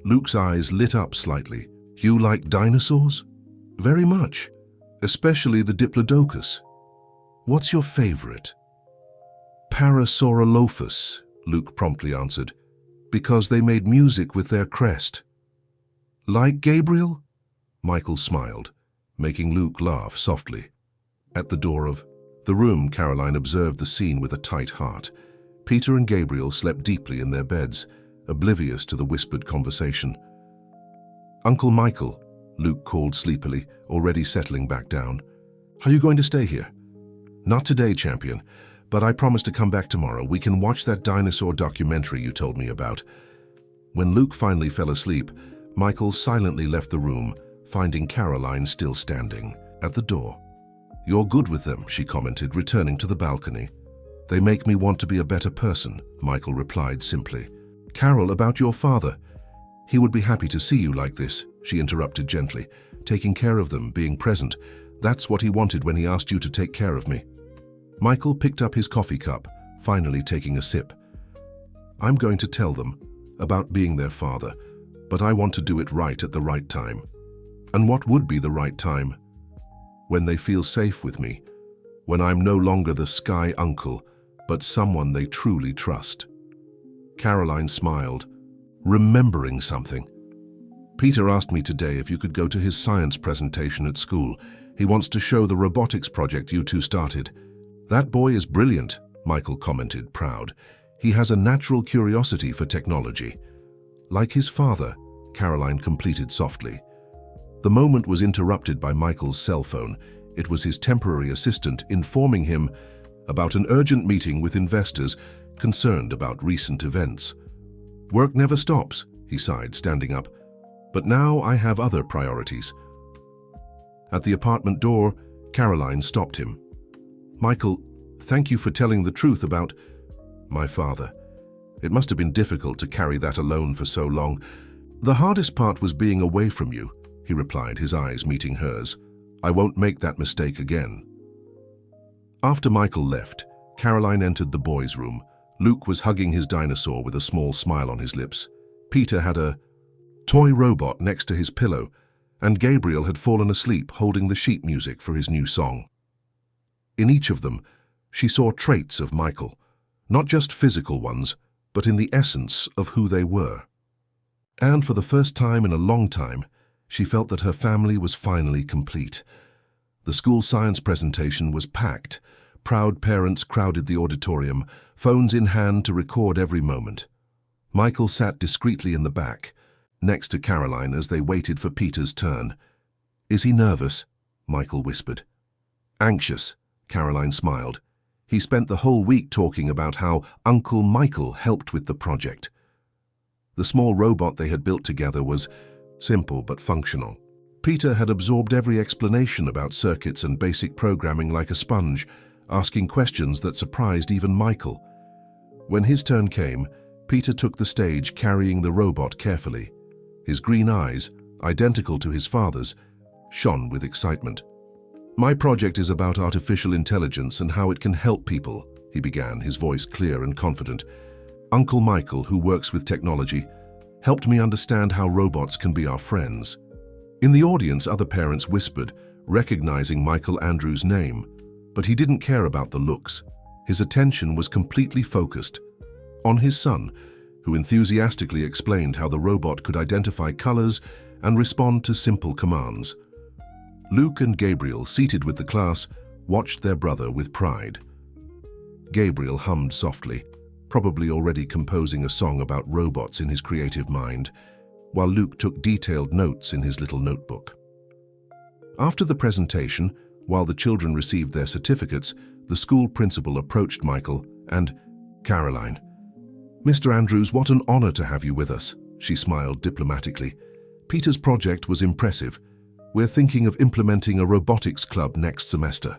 Luke's eyes lit up slightly. You like dinosaurs? Very much, especially the Diplodocus. What's your favorite? Parasaurolophus, Luke promptly answered, because they made music with their crest. Like Gabriel? Michael smiled, making Luke laugh softly. At the door of the room, Caroline observed the scene with a tight heart. Peter and Gabriel slept deeply in their beds, oblivious to the whispered conversation. Uncle Michael, Luke called sleepily, already settling back down. Are you going to stay here? Not today, champion, but I promise to come back tomorrow. We can watch that dinosaur documentary you told me about. When Luke finally fell asleep, Michael silently left the room, finding Caroline still standing at the door. You're good with them, she commented, returning to the balcony. They make me want to be a better person, Michael replied simply. Carol, about your father. He would be happy to see you like this, she interrupted gently. Taking care of them, being present. That's what he wanted when he asked you to take care of me. Michael picked up his coffee cup, finally taking a sip. I'm going to tell them about being their father, but I want to do it right at the right time. And what would be the right time? When they feel safe with me, when I'm no longer the sky uncle, but someone they truly trust. Caroline smiled. remembering something. Peter asked me today if you could go to his science presentation at school. He wants to show the robotics project you two started. That boy is brilliant, Michael commented, proud. He has a natural curiosity for technology. Like his father, Caroline completed softly. The moment was interrupted by Michael's cell phone. It was his temporary assistant informing him about an urgent meeting with investors concerned about recent events. Work never stops, he sighed, standing up. But now I have other priorities. At the apartment door, Caroline stopped him. Michael, thank you for telling the truth about my father. It must have been difficult to carry that alone for so long. The hardest part was being away from you, he replied, his eyes meeting hers. I won't make that mistake again. After Michael left, Caroline entered the boys' room. Luke was hugging his dinosaur with a small smile on his lips. Peter had a toy robot next to his pillow, and Gabriel had fallen asleep holding the sheet music for his new song. In each of them, she saw traits of Michael, not just physical ones, but in the essence of who they were. And for the first time in a long time, she felt that her family was finally complete. The school science presentation was packed. Proud parents crowded the auditorium, phones in hand to record every moment. Michael sat discreetly in the back, next to Caroline as they waited for Peter's turn. Is he nervous? Michael whispered. Anxious, Caroline smiled. He spent the whole week talking about how Uncle Michael helped with the project. The small robot they had built together was simple but functional. Peter had absorbed every explanation about circuits and basic programming like a sponge, asking questions that surprised even Michael. When his turn came, Peter took the stage carrying the robot carefully. His green eyes, identical to his father's, shone with excitement. My project is about artificial intelligence and how it can help people, he began, his voice clear and confident. Uncle Michael, who works with technology, helped me understand how robots can be our friends. In the audience, other parents whispered, recognizing Michael Andrews' name, but he didn't care about the looks. His attention was completely focused on his son, who enthusiastically explained how the robot could identify colors and respond to simple commands. Luke and Gabriel, seated with the class, watched their brother with pride. Gabriel hummed softly, probably already composing a song about robots in his creative mind, while Luke took detailed notes in his little notebook. After the presentation, while the children received their certificates, the school principal approached Michael and Caroline. Mr. Andrews, what an honor to have you with us, she smiled diplomatically. Peter's project was impressive. We're thinking of implementing a robotics club next semester.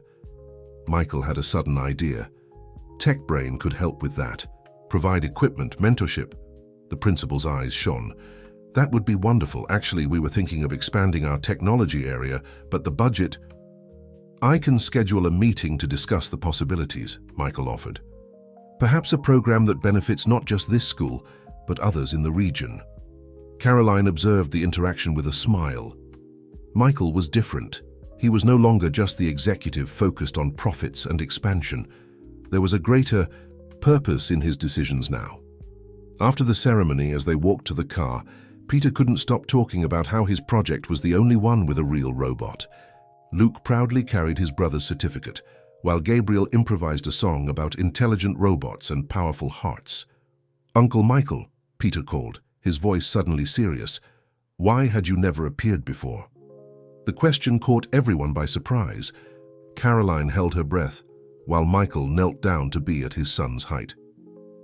Michael had a sudden idea. TechBrain could help with that. Provide equipment, mentorship. The principal's eyes shone. That would be wonderful. Actually, we were thinking of expanding our technology area, but the budget... I can schedule a meeting to discuss the possibilities, Michael offered. Perhaps a program that benefits not just this school, but others in the region. Caroline observed the interaction with a smile. Michael was different. He was no longer just the executive focused on profits and expansion. There was a greater purpose in his decisions now. After the ceremony, as they walked to the car, Peter couldn't stop talking about how his project was the only one with a real robot. Luke proudly carried his brother's certificate, while Gabriel improvised a song about intelligent robots and powerful hearts. Uncle Michael, Peter called, his voice suddenly serious. Why had you never appeared before? The question caught everyone by surprise. Caroline held her breath, while Michael knelt down to be at his son's height.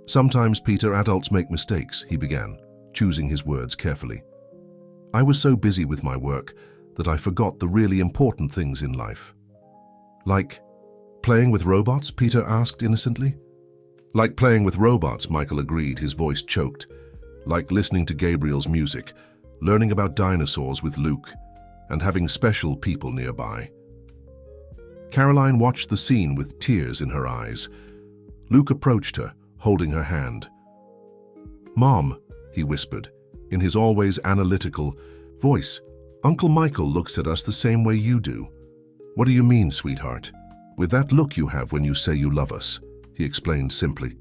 Sometimes, Peter, adults make mistakes, he began, choosing his words carefully. I was so busy with my work that I forgot the really important things in life. Like playing with robots? Peter asked innocently. Like playing with robots, Michael agreed, his voice choked. Like listening to Gabriel's music, learning about dinosaurs with Luke, and having special people nearby. Caroline watched the scene with tears in her eyes. Luke approached her, holding her hand. Mom, he whispered, in his always analytical voice, Uncle Michael looks at us the same way you do. What do you mean, sweetheart? With that look you have when you say you love us, he explained simply.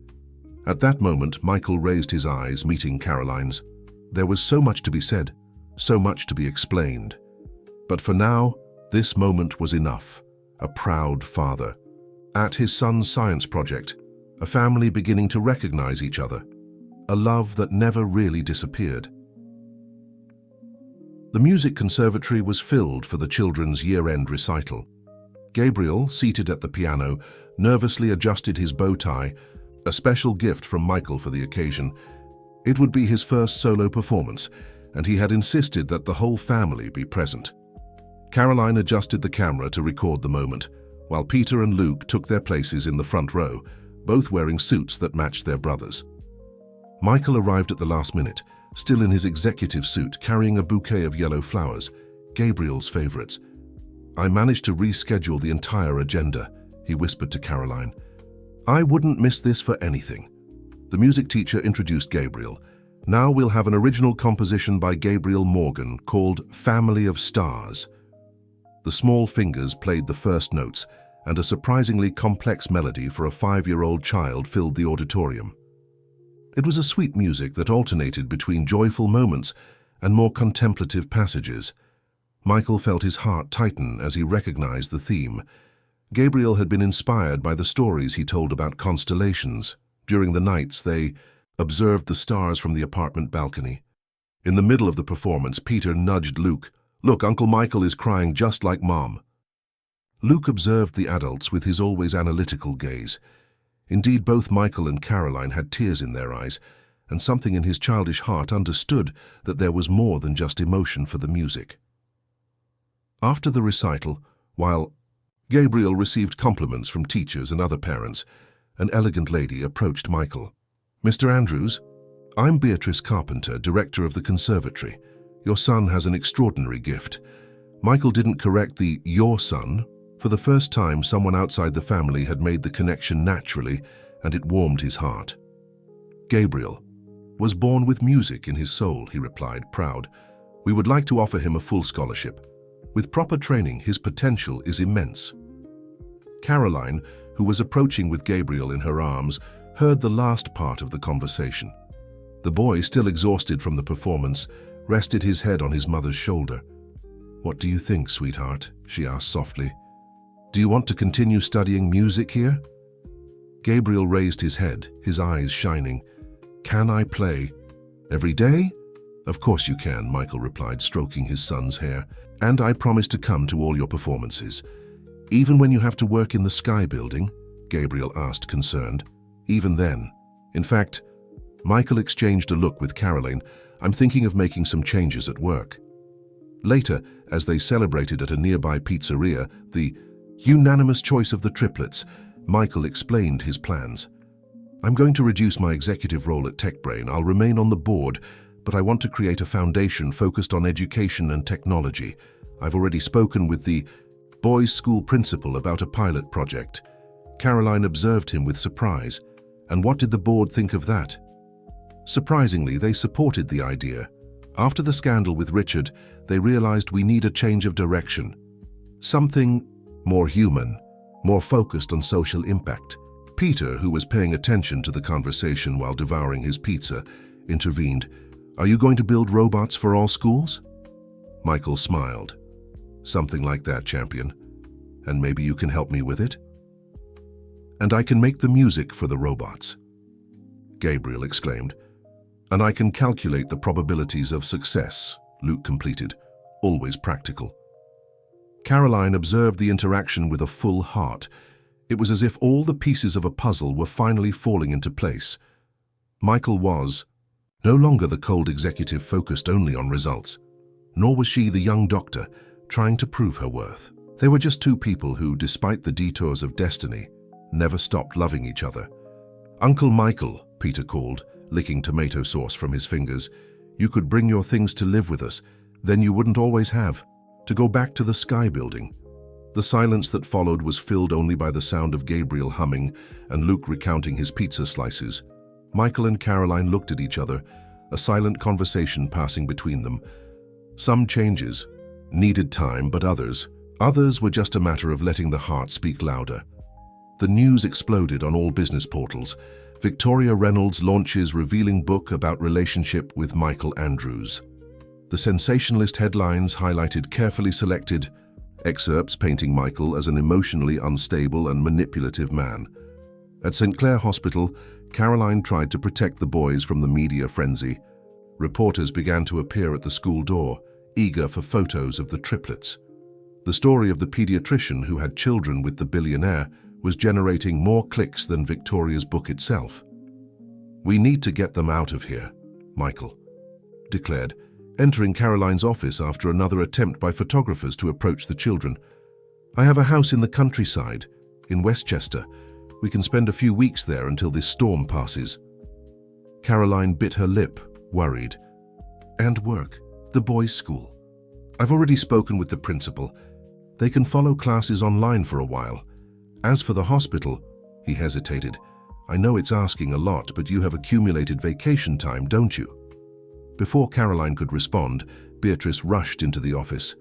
At that moment, Michael raised his eyes, meeting Caroline's. There was so much to be said, so much to be explained. But for now, this moment was enough. A proud father. At his son's science project, a family beginning to recognize each other. A love that never really disappeared. The music conservatory was filled for the children's year-end recital. Gabriel, seated at the piano, nervously adjusted his bow tie, a special gift from Michael for the occasion. It would be his first solo performance, and he had insisted that the whole family be present. Caroline adjusted the camera to record the moment, while Peter and Luke took their places in the front row, both wearing suits that matched their brothers. Michael arrived at the last minute, still in his executive suit, carrying a bouquet of yellow flowers, Gabriel's favorites. "I managed to reschedule the entire agenda," he whispered to Caroline. "I wouldn't miss this for anything." The music teacher introduced Gabriel. "Now we'll have an original composition by Gabriel Morgan called Family of Stars." The small fingers played the first notes, and a surprisingly complex melody for a 5-year-old child filled the auditorium. It was a sweet music that alternated between joyful moments and more contemplative passages. Michael felt his heart tighten as he recognized the theme. Gabriel had been inspired by the stories he told about constellations. During the nights, they observed the stars from the apartment balcony. In the middle of the performance, Peter nudged Luke. "Look, Uncle Michael is crying just like Mom." Luke observed the adults with his always analytical gaze. Indeed, both Michael and Caroline had tears in their eyes, and something in his childish heart understood that there was more than just emotion for the music. After the recital, while Gabriel received compliments from teachers and other parents, an elegant lady approached Michael. "Mr. Andrews, I'm Beatrice Carpenter, director of the conservatory. Your son has an extraordinary gift." Michael didn't correct the "your son." For the first time, someone outside the family had made the connection naturally, and it warmed his heart. "Gabriel was born with music in his soul," he replied, proud. "We would like to offer him a full scholarship. With proper training, his potential is immense." Caroline, who was approaching with Gabriel in her arms, heard the last part of the conversation. The boy, still exhausted from the performance, rested his head on his mother's shoulder. "What do you think, sweetheart?" she asked softly. "Do you want to continue studying music here?" Gabriel raised his head, his eyes shining. "Can I play every day?" "Of course you can," Michael replied, stroking his son's hair. "And I promise to come to all your performances." "Even when you have to work in the Sky Building?" Gabriel asked, concerned. "Even then. In fact," Michael exchanged a look with Caroline, "I'm thinking of making some changes at work." Later, as they celebrated at a nearby pizzeria, the unanimous choice of the triplets, Michael explained his plans. "I'm going to reduce my executive role at TechBrain. I'll remain on the board, but I want to create a foundation focused on education and technology. I've already spoken with the boys' school principal about a pilot project." Caroline observed him with surprise. "And what did the board think of that?" Surprisingly, they supported the idea. After the scandal with Richard, they realized we need a change of direction. Something more human, more focused on social impact. Peter, who was paying attention to the conversation while devouring his pizza, intervened. "Are you going to build robots for all schools?" Michael smiled. "Something like that, champion. And maybe you can help me with it?" "And I can make the music for the robots," Gabriel exclaimed. "And I can calculate the probabilities of success," Luke completed, always practical. Caroline observed the interaction with a full heart. It was as if all the pieces of a puzzle were finally falling into place. Michael was no longer the cold executive focused only on results, nor was she the young doctor trying to prove her worth. They were just two people who, despite the detours of destiny, never stopped loving each other. "Uncle Michael," Peter called, licking tomato sauce from his fingers, "you could bring your things to live with us, then you wouldn't always have to go back to the Sky Building." The silence that followed was filled only by the sound of Gabriel humming and Luke recounting his pizza slices. Michael and Caroline looked at each other, a silent conversation passing between them. Some changes needed time, but others were just a matter of letting the heart speak louder. The news exploded on all business portals. Victoria Reynolds launches revealing book about relationship with Michael Andrews. The sensationalist headlines highlighted carefully selected excerpts painting Michael as an emotionally unstable and manipulative man. At St. Clair Hospital, Caroline tried to protect the boys from the media frenzy. Reporters began to appear at the school door, eager for photos of the triplets. The story of the pediatrician who had children with the billionaire was generating more clicks than Victoria's book itself. "We need to get them out of here," Michael declared, entering Caroline's office after another attempt by photographers to approach the children. "I have a house in the countryside, in Westchester. We can spend a few weeks there until this storm passes." Caroline bit her lip, worried. "And work, the boys' school. I've already spoken with the principal. They can follow classes online for a while. As for the hospital," he hesitated, "I know it's asking a lot, but you have accumulated vacation time, don't you?" Before Caroline could respond, Beatrice rushed into the office.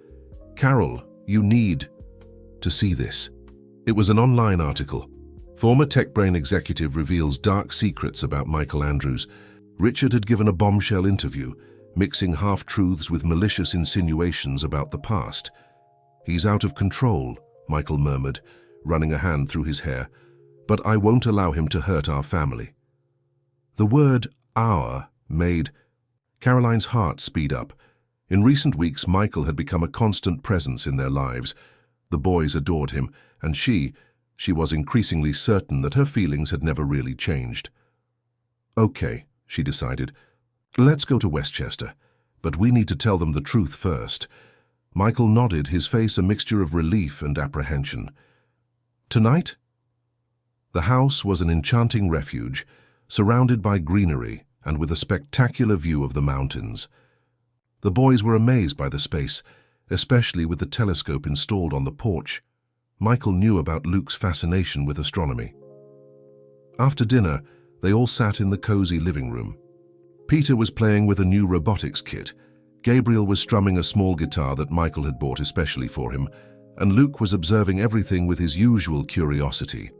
"Carol, you need to see this." It was an online article. Former TechBrain executive reveals dark secrets about Michael Andrews. Richard had given a bombshell interview, mixing half-truths with malicious insinuations about the past. "He's out of control," Michael murmured, running a hand through his hair, "but I won't allow him to hurt our family." The word "our" made Caroline's heart speed up. In recent weeks, Michael had become a constant presence in their lives. The boys adored him, and she was increasingly certain that her feelings had never really changed. "Okay," she decided, "let's go to Westchester, but we need to tell them the truth first." Michael nodded, his face a mixture of relief and apprehension. "Tonight?" The house was an enchanting refuge, surrounded by greenery and with a spectacular view of the mountains. The boys were amazed by the space, especially with the telescope installed on the porch. Michael knew about Luke's fascination with astronomy. After dinner, they all sat in the cozy living room. Peter was playing with a new robotics kit. Gabriel was strumming a small guitar that Michael had bought especially for him, and Luke was observing everything with his usual curiosity.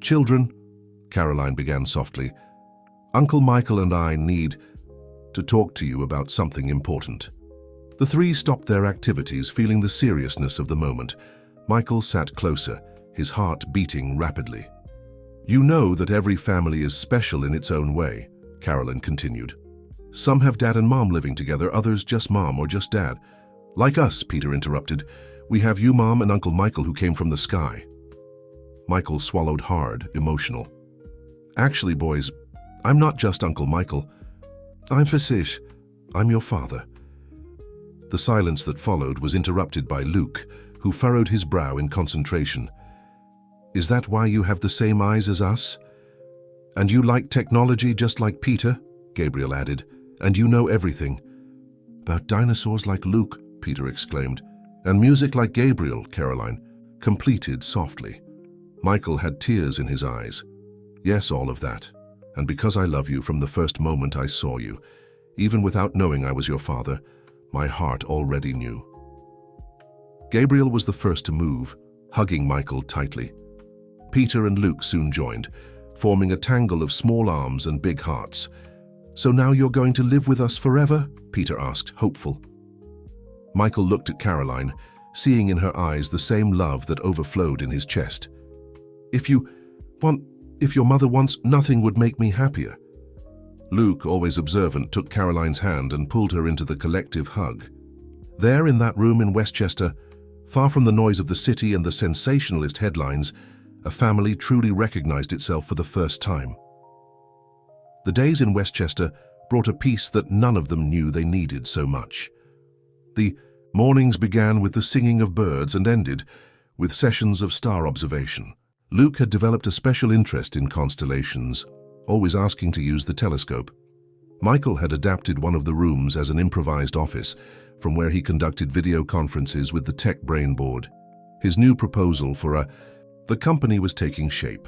"Children," Caroline began softly, "Uncle Michael and I need to talk to you about something important." The three stopped their activities, feeling the seriousness of the moment. Michael sat closer, his heart beating rapidly. "You know that every family is special in its own way," Caroline continued. "Some have dad and mom living together, others just mom or just dad. Like us," Peter interrupted. "We have you, Mom, and Uncle Michael who came from the sky." Michael swallowed hard, emotional. "Actually, boys, I'm not just Uncle Michael. I'm Fasish. I'm your father." The silence that followed was interrupted by Luke, who furrowed his brow in concentration. "Is that why you have the same eyes as us? And you like technology just like Peter?" Gabriel added. "And you know everything." "About dinosaurs like Luke," Peter exclaimed. "And music like Gabriel," Caroline completed softly. Michael had tears in his eyes. "Yes, all of that. And because I love you from the first moment I saw you, even without knowing I was your father, my heart already knew." Gabriel was the first to move, hugging Michael tightly. Peter and Luke soon joined, forming a tangle of small arms and big hearts. "So now you're going to live with us forever?" Peter asked, hopeful. Michael looked at Caroline, seeing in her eyes the same love that overflowed in his chest. If your mother wants, nothing would make me happier." Luke, always observant, took Caroline's hand and pulled her into the collective hug. There in that room in Westchester, far from the noise of the city and the sensationalist headlines, a family truly recognized itself for the first time. The days in Westchester brought a peace that none of them knew they needed so much. The mornings began with the singing of birds and ended with sessions of star observation. Luke had developed a special interest in constellations, always asking to use the telescope. Michael had adapted one of the rooms as an improvised office, from where he conducted video conferences with the Tech Brain Board. His new proposal for the company was taking shape,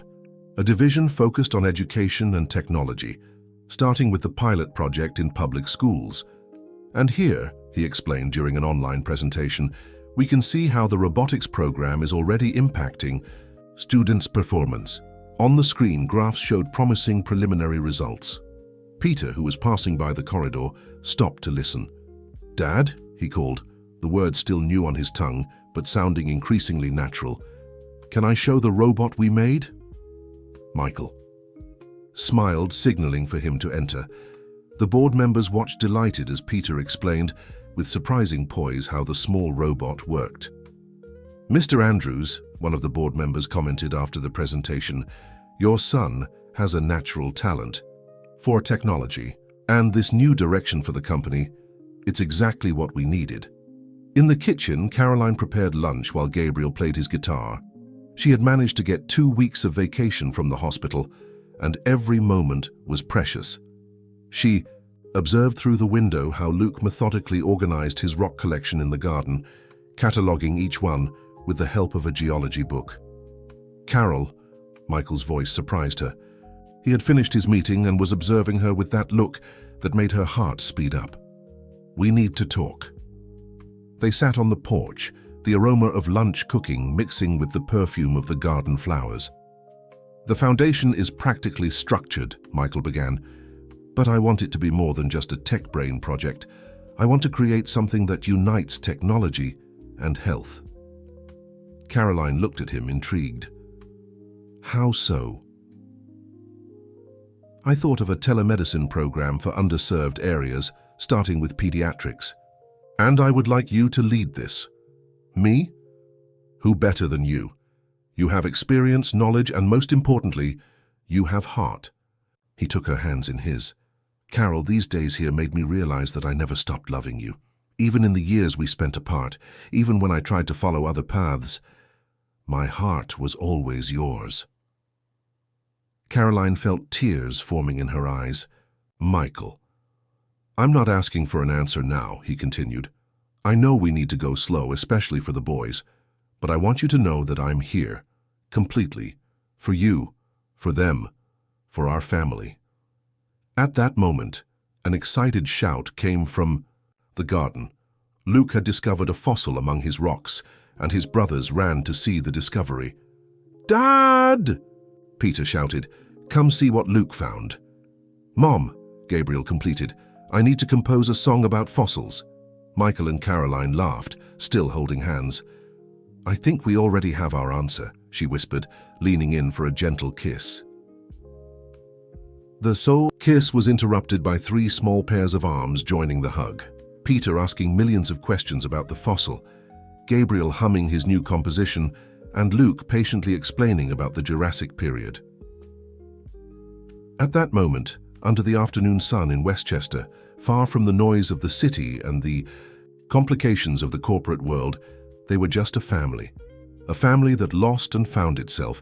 a division focused on education and technology, starting with the pilot project in public schools. "And here," he explained during an online presentation, "we can see how the robotics program is already impacting students' performance. On the screen, graphs showed promising preliminary results. Peter, who was passing by the corridor, stopped to listen. "Dad?" he called, the word still new on his tongue, but sounding increasingly natural. "Can I show the robot we made?" Michael smiled, signaling for him to enter. The board members watched delighted as Peter explained, with surprising poise, how the small robot worked. "Mr. Andrews," one of the board members commented after the presentation, "your son has a natural talent for technology, and this new direction for the company, it's exactly what we needed." In the kitchen, Caroline prepared lunch while Gabriel played his guitar. She had managed to get 2 weeks of vacation from the hospital, and every moment was precious. She observed through the window how Luke methodically organized his rock collection in the garden, cataloging each one with the help of a geology book. "Carol," Michael's voice surprised her. He had finished his meeting and was observing her with that look that made her heart speed up. "We need to talk." They sat on the porch, the aroma of lunch cooking mixing with the perfume of the garden flowers. "The foundation is practically structured," Michael began, "but I want it to be more than just a tech brain project. I want to create something that unites technology and health." Caroline looked at him, intrigued. "How so?" "I thought of a telemedicine program for underserved areas, starting with pediatrics. And I would like you to lead this." "Me? Who better than you? You have experience, knowledge, and most importantly, you have heart." He took her hands in his. "Carol, these days here made me realize that I never stopped loving you. Even in the years we spent apart, even when I tried to follow other paths, my heart was always yours." Caroline felt tears forming in her eyes. "Michael, I'm not asking for an answer now," he continued. "I know we need to go slow, especially for the boys, but I want you to know that I'm here, completely, for you, for them, for our family." At that moment, an excited shout came from the garden. Luke had discovered a fossil among his rocks, and his brothers ran to see the discovery. "Dad!" Peter shouted. "Come see what Luke found." "Mom," Gabriel completed, "I need to compose a song about fossils." Michael and Caroline laughed, still holding hands. "I think we already have our answer," she whispered, leaning in for a gentle kiss. The soul kiss was interrupted by 3 small pairs of arms joining the hug. Peter asking millions of questions about the fossil, Gabriel humming his new composition, and Luke patiently explaining about the Jurassic period. At that moment, under the afternoon sun in Westchester, far from the noise of the city and the complications of the corporate world, they were just a family that lost and found itself,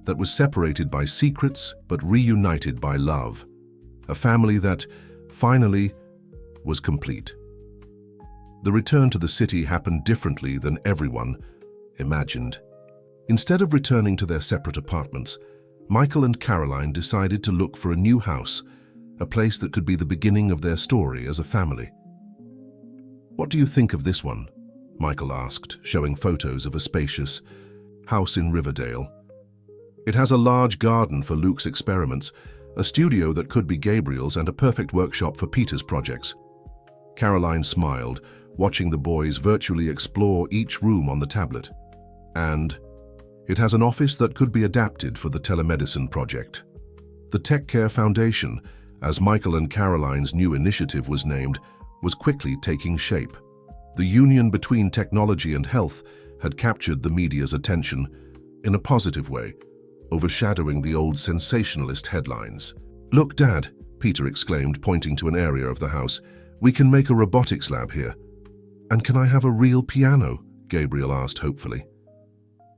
that was separated by secrets but reunited by love, a family that, finally, was complete. The return to the city happened differently than everyone imagined. Instead of returning to their separate apartments, Michael and Caroline decided to look for a new house, a place that could be the beginning of their story as a family. "What do you think of this one?" Michael asked, showing photos of a spacious house in Riverdale. "It has a large garden for Luke's experiments, a studio that could be Gabriel's, and a perfect workshop for Peter's projects." Caroline smiled, watching the boys virtually explore each room on the tablet. "And it has an office that could be adapted for the telemedicine project." The Tech Care Foundation, as Michael and Caroline's new initiative was named, was quickly taking shape. The union between technology and health had captured the media's attention in a positive way, overshadowing the old sensationalist headlines. "Look, Dad," Peter exclaimed, pointing to an area of the house. "We can make a robotics lab here." "And can I have a real piano?" Gabriel asked hopefully.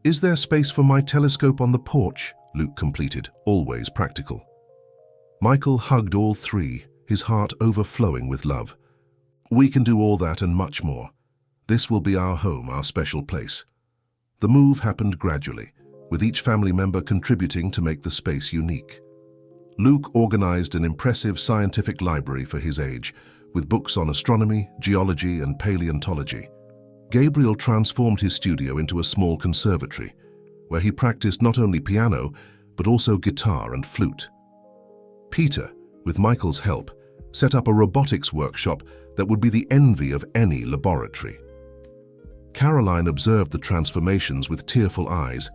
"Is there space for my telescope on the porch?" Luke completed, always practical. Michael hugged all 3, his heart overflowing with love. "We can do all that and much more. This will be our home, our special place." The move happened gradually, with each family member contributing to make the space unique. Luke organized an impressive scientific library for his age, with books on astronomy, geology, and paleontology. Gabriel transformed his studio into a small conservatory, where he practiced not only piano, but also guitar and flute. Peter, with Michael's help, set up a robotics workshop that would be the envy of any laboratory. Caroline observed the transformations with tearful eyes.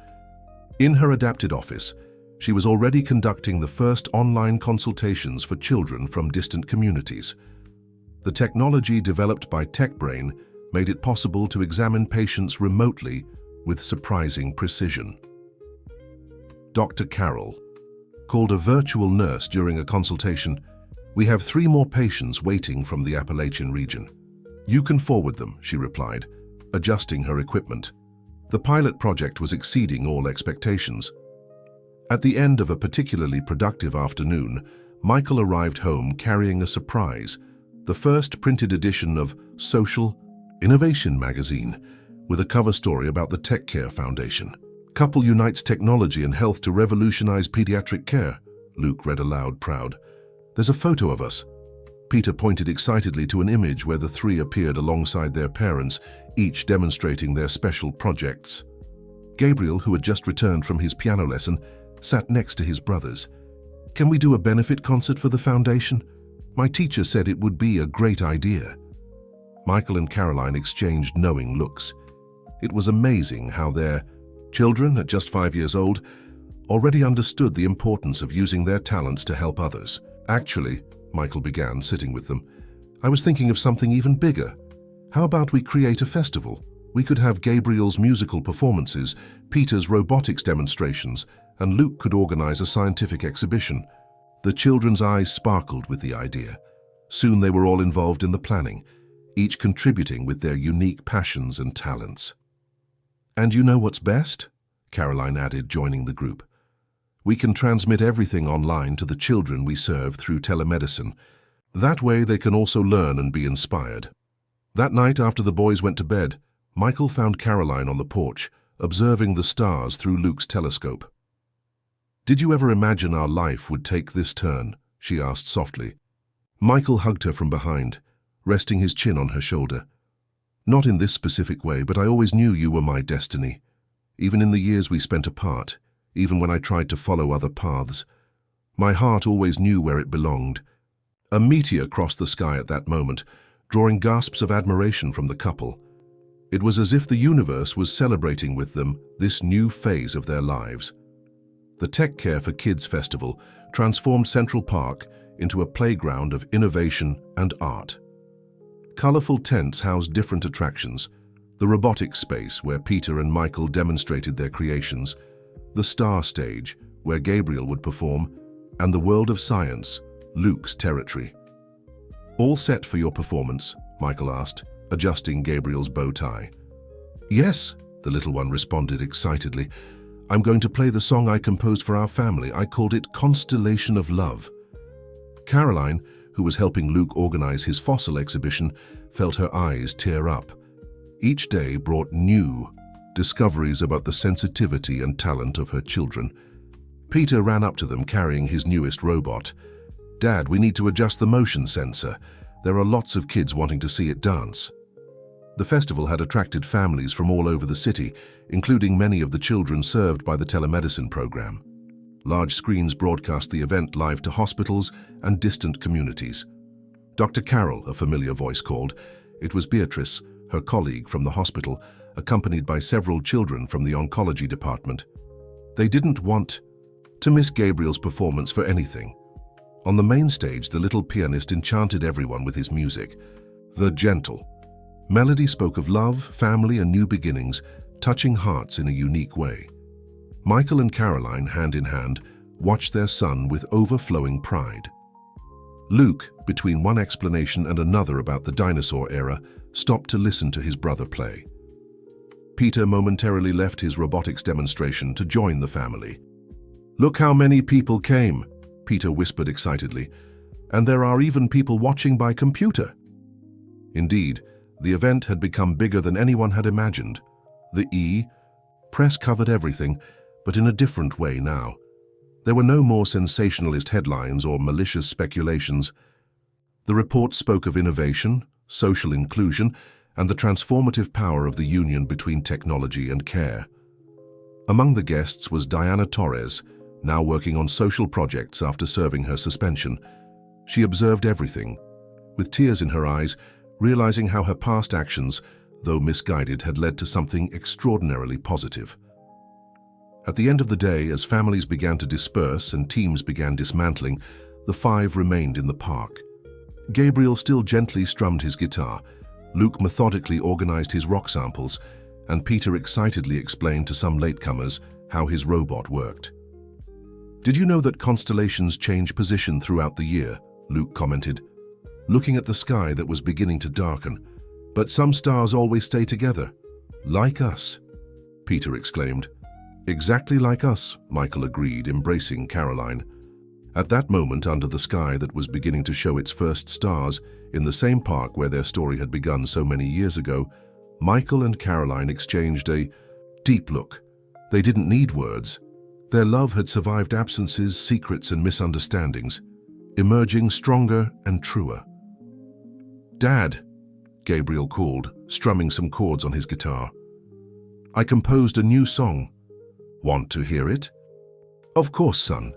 In her adapted office, she was already conducting the first online consultations for children from distant communities. The technology developed by TechBrain made it possible to examine patients remotely with surprising precision. Dr. Carroll called a virtual nurse during a consultation. "We have 3 more patients waiting from the Appalachian region. You can forward them," she replied, adjusting her equipment. The pilot project was exceeding all expectations. At the end of a particularly productive afternoon, Michael arrived home carrying a surprise, the first printed edition of Social Innovation magazine, with a cover story about the Tech Care Foundation. "Couple unites technology and health to revolutionize pediatric care," Luke read aloud, proud. "There's a photo of us." Peter pointed excitedly to an image where the 3 appeared alongside their parents, each demonstrating their special projects. Gabriel, who had just returned from his piano lesson, sat next to his brothers. "Can we do a benefit concert for the foundation? My teacher said it would be a great idea." Michael and Caroline exchanged knowing looks. It was amazing how their children, at just 5 years old, already understood the importance of using their talents to help others. "Actually," Michael began, sitting with them, "I was thinking of something even bigger. How about we create a festival? We could have Gabriel's musical performances, Peter's robotics demonstrations, and Luke could organize a scientific exhibition." The children's eyes sparkled with the idea. Soon they were all involved in the planning, each contributing with their unique passions and talents. "And you know what's best?" Caroline added, joining the group. "We can transmit everything online to the children we serve through telemedicine. That way they can also learn and be inspired." That night, after the boys went to bed, Michael found Caroline on the porch, observing the stars through Luke's telescope. "Did you ever imagine our life would take this turn?" she asked softly. Michael hugged her from behind, resting his chin on her shoulder. "Not in this specific way, but I always knew you were my destiny. Even in the years we spent apart, even when I tried to follow other paths, my heart always knew where it belonged." A meteor crossed the sky at that moment, drawing gasps of admiration from the couple. It was as if the universe was celebrating with them this new phase of their lives. The Tech Care for Kids Festival transformed Central Park into a playground of innovation and art. Colorful tents housed different attractions: the robotics space where Peter and Michael demonstrated their creations, the star stage where Gabriel would perform, and the world of science, Luke's territory. "All set for your performance?" Michael asked, adjusting Gabriel's bow tie. "Yes," the little one responded excitedly. "I'm going to play the song I composed for our family. I called it Constellation of Love." Caroline, who was helping Luke organize his fossil exhibition, felt her eyes tear up. Each day brought new discoveries about the sensitivity and talent of her children. Peter ran up to them carrying his newest robot. "Dad, we need to adjust the motion sensor. There are lots of kids wanting to see it dance." The festival had attracted families from all over the city, including many of the children served by the telemedicine program. Large screens broadcast the event live to hospitals and distant communities. "Dr. Carroll," a familiar voice called. It was Beatrice, her colleague from the hospital, accompanied by several children from the oncology department. They didn't want to miss Gabriel's performance for anything. On the main stage, the little pianist enchanted everyone with his music. The gentle melody spoke of love, family, and new beginnings, touching hearts in a unique way. Michael and Caroline, hand in hand, watched their son with overflowing pride. Luke, between one explanation and another about the dinosaur era, stopped to listen to his brother play. Peter momentarily left his robotics demonstration to join the family. "Look how many people came," Peter whispered excitedly. "And there are even people watching by computer." Indeed, the event had become bigger than anyone had imagined. The press covered everything, but in a different way now. There were no more sensationalist headlines or malicious speculations. The report spoke of innovation, social inclusion, and the transformative power of the union between technology and care. Among the guests was Diana Torres, now working on social projects after serving her suspension. She observed everything, with tears in her eyes, realizing how her past actions, though misguided, had led to something extraordinarily positive. At the end of the day, as families began to disperse and teams began dismantling, the five remained in the park. Gabriel still gently strummed his guitar, Luke methodically organized his rock samples, and Peter excitedly explained to some latecomers how his robot worked. "Did you know that constellations change position throughout the year?" Luke commented, looking at the sky that was beginning to darken. "But some stars always stay together. Like us," Peter exclaimed. "Exactly like us," Michael agreed, embracing Caroline. At that moment, under the sky that was beginning to show its first stars, in the same park where their story had begun so many years ago, Michael and Caroline exchanged a deep look. They didn't need words. Their love had survived absences, secrets, and misunderstandings, emerging stronger and truer. "Dad," Gabriel called, strumming some chords on his guitar. "I composed a new song. Want to hear it?" "Of course, son.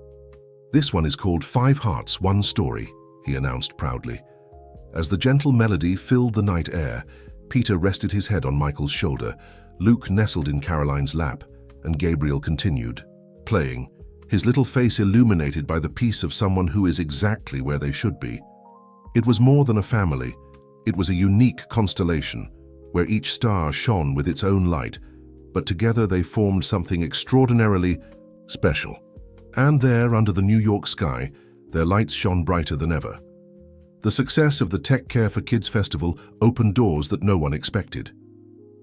This one is called 5 Hearts, 1 Story," he announced proudly. As the gentle melody filled the night air, Peter rested his head on Michael's shoulder, Luke nestled in Caroline's lap, and Gabriel continued, playing, his little face illuminated by the peace of someone who is exactly where they should be. It was more than a family. It was a unique constellation, where each star shone with its own light, but together they formed something extraordinarily special. And there, under the New York sky, their lights shone brighter than ever. The success of the Tech Care for Kids Festival opened doors that no one expected.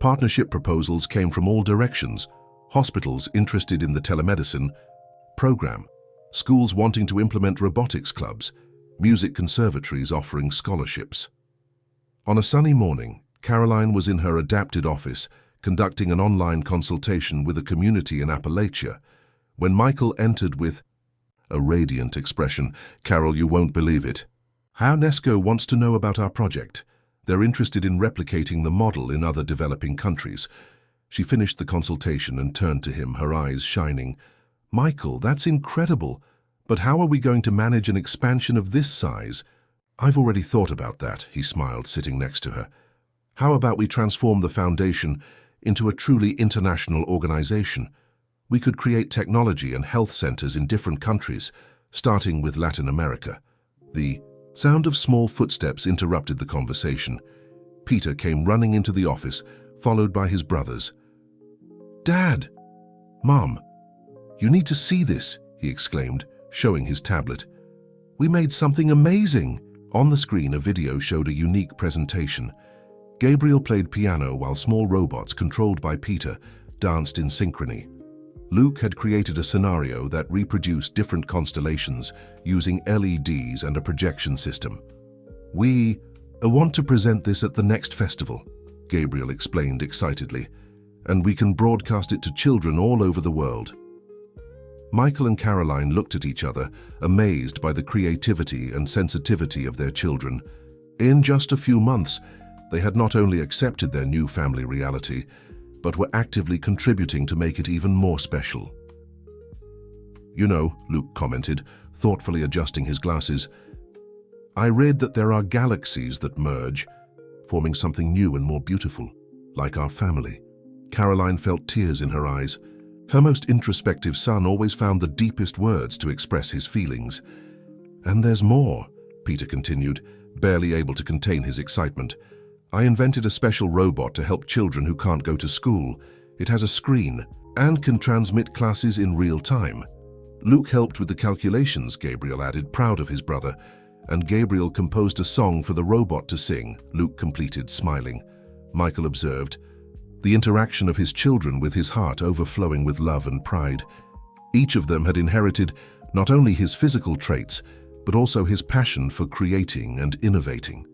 Partnership proposals came from all directions: hospitals interested in the telemedicine program, schools wanting to implement robotics clubs, music conservatories offering scholarships. On a sunny morning, Caroline was in her adapted office, conducting an online consultation with a community in Appalachia, when Michael entered with a radiant expression. "Carol, you won't believe it. How UNESCO wants to know about our project. They're interested in replicating the model in other developing countries." She finished the consultation and turned to him, her eyes shining. "Michael, that's incredible. But how are we going to manage an expansion of this size?" "I've already thought about that," he smiled, sitting next to her. "How about we transform the foundation into a truly international organization? We could create technology and health centers in different countries, starting with Latin America." The sound of small footsteps interrupted the conversation. Peter came running into the office, followed by his brothers. "Dad! Mom! You need to see this," he exclaimed, showing his tablet. "We made something amazing!" On the screen, a video showed a unique presentation. Gabriel played piano while small robots, controlled by Peter, danced in synchrony. Luke had created a scenario that reproduced different constellations using LEDs and a projection system. "We want to present this at the next festival," Gabriel explained excitedly, "and we can broadcast it to children all over the world." Michael and Caroline looked at each other, amazed by the creativity and sensitivity of their children. In just a few months, they had not only accepted their new family reality, but were actively contributing to make it even more special. "You know," Luke commented, thoughtfully adjusting his glasses, "I read that there are galaxies that merge, forming something new and more beautiful, like our family." Caroline felt tears in her eyes. Her most introspective son always found the deepest words to express his feelings. "And there's more," Peter continued, barely able to contain his excitement. "I invented a special robot to help children who can't go to school. It has a screen and can transmit classes in real time." Luke helped with the calculations, Gabriel added, proud of his brother, and Gabriel composed a song for the robot to sing, Luke completed, smiling. Michael observed the interaction of his children, with his heart overflowing with love and pride. Each of them had inherited not only his physical traits, but also his passion for creating and innovating.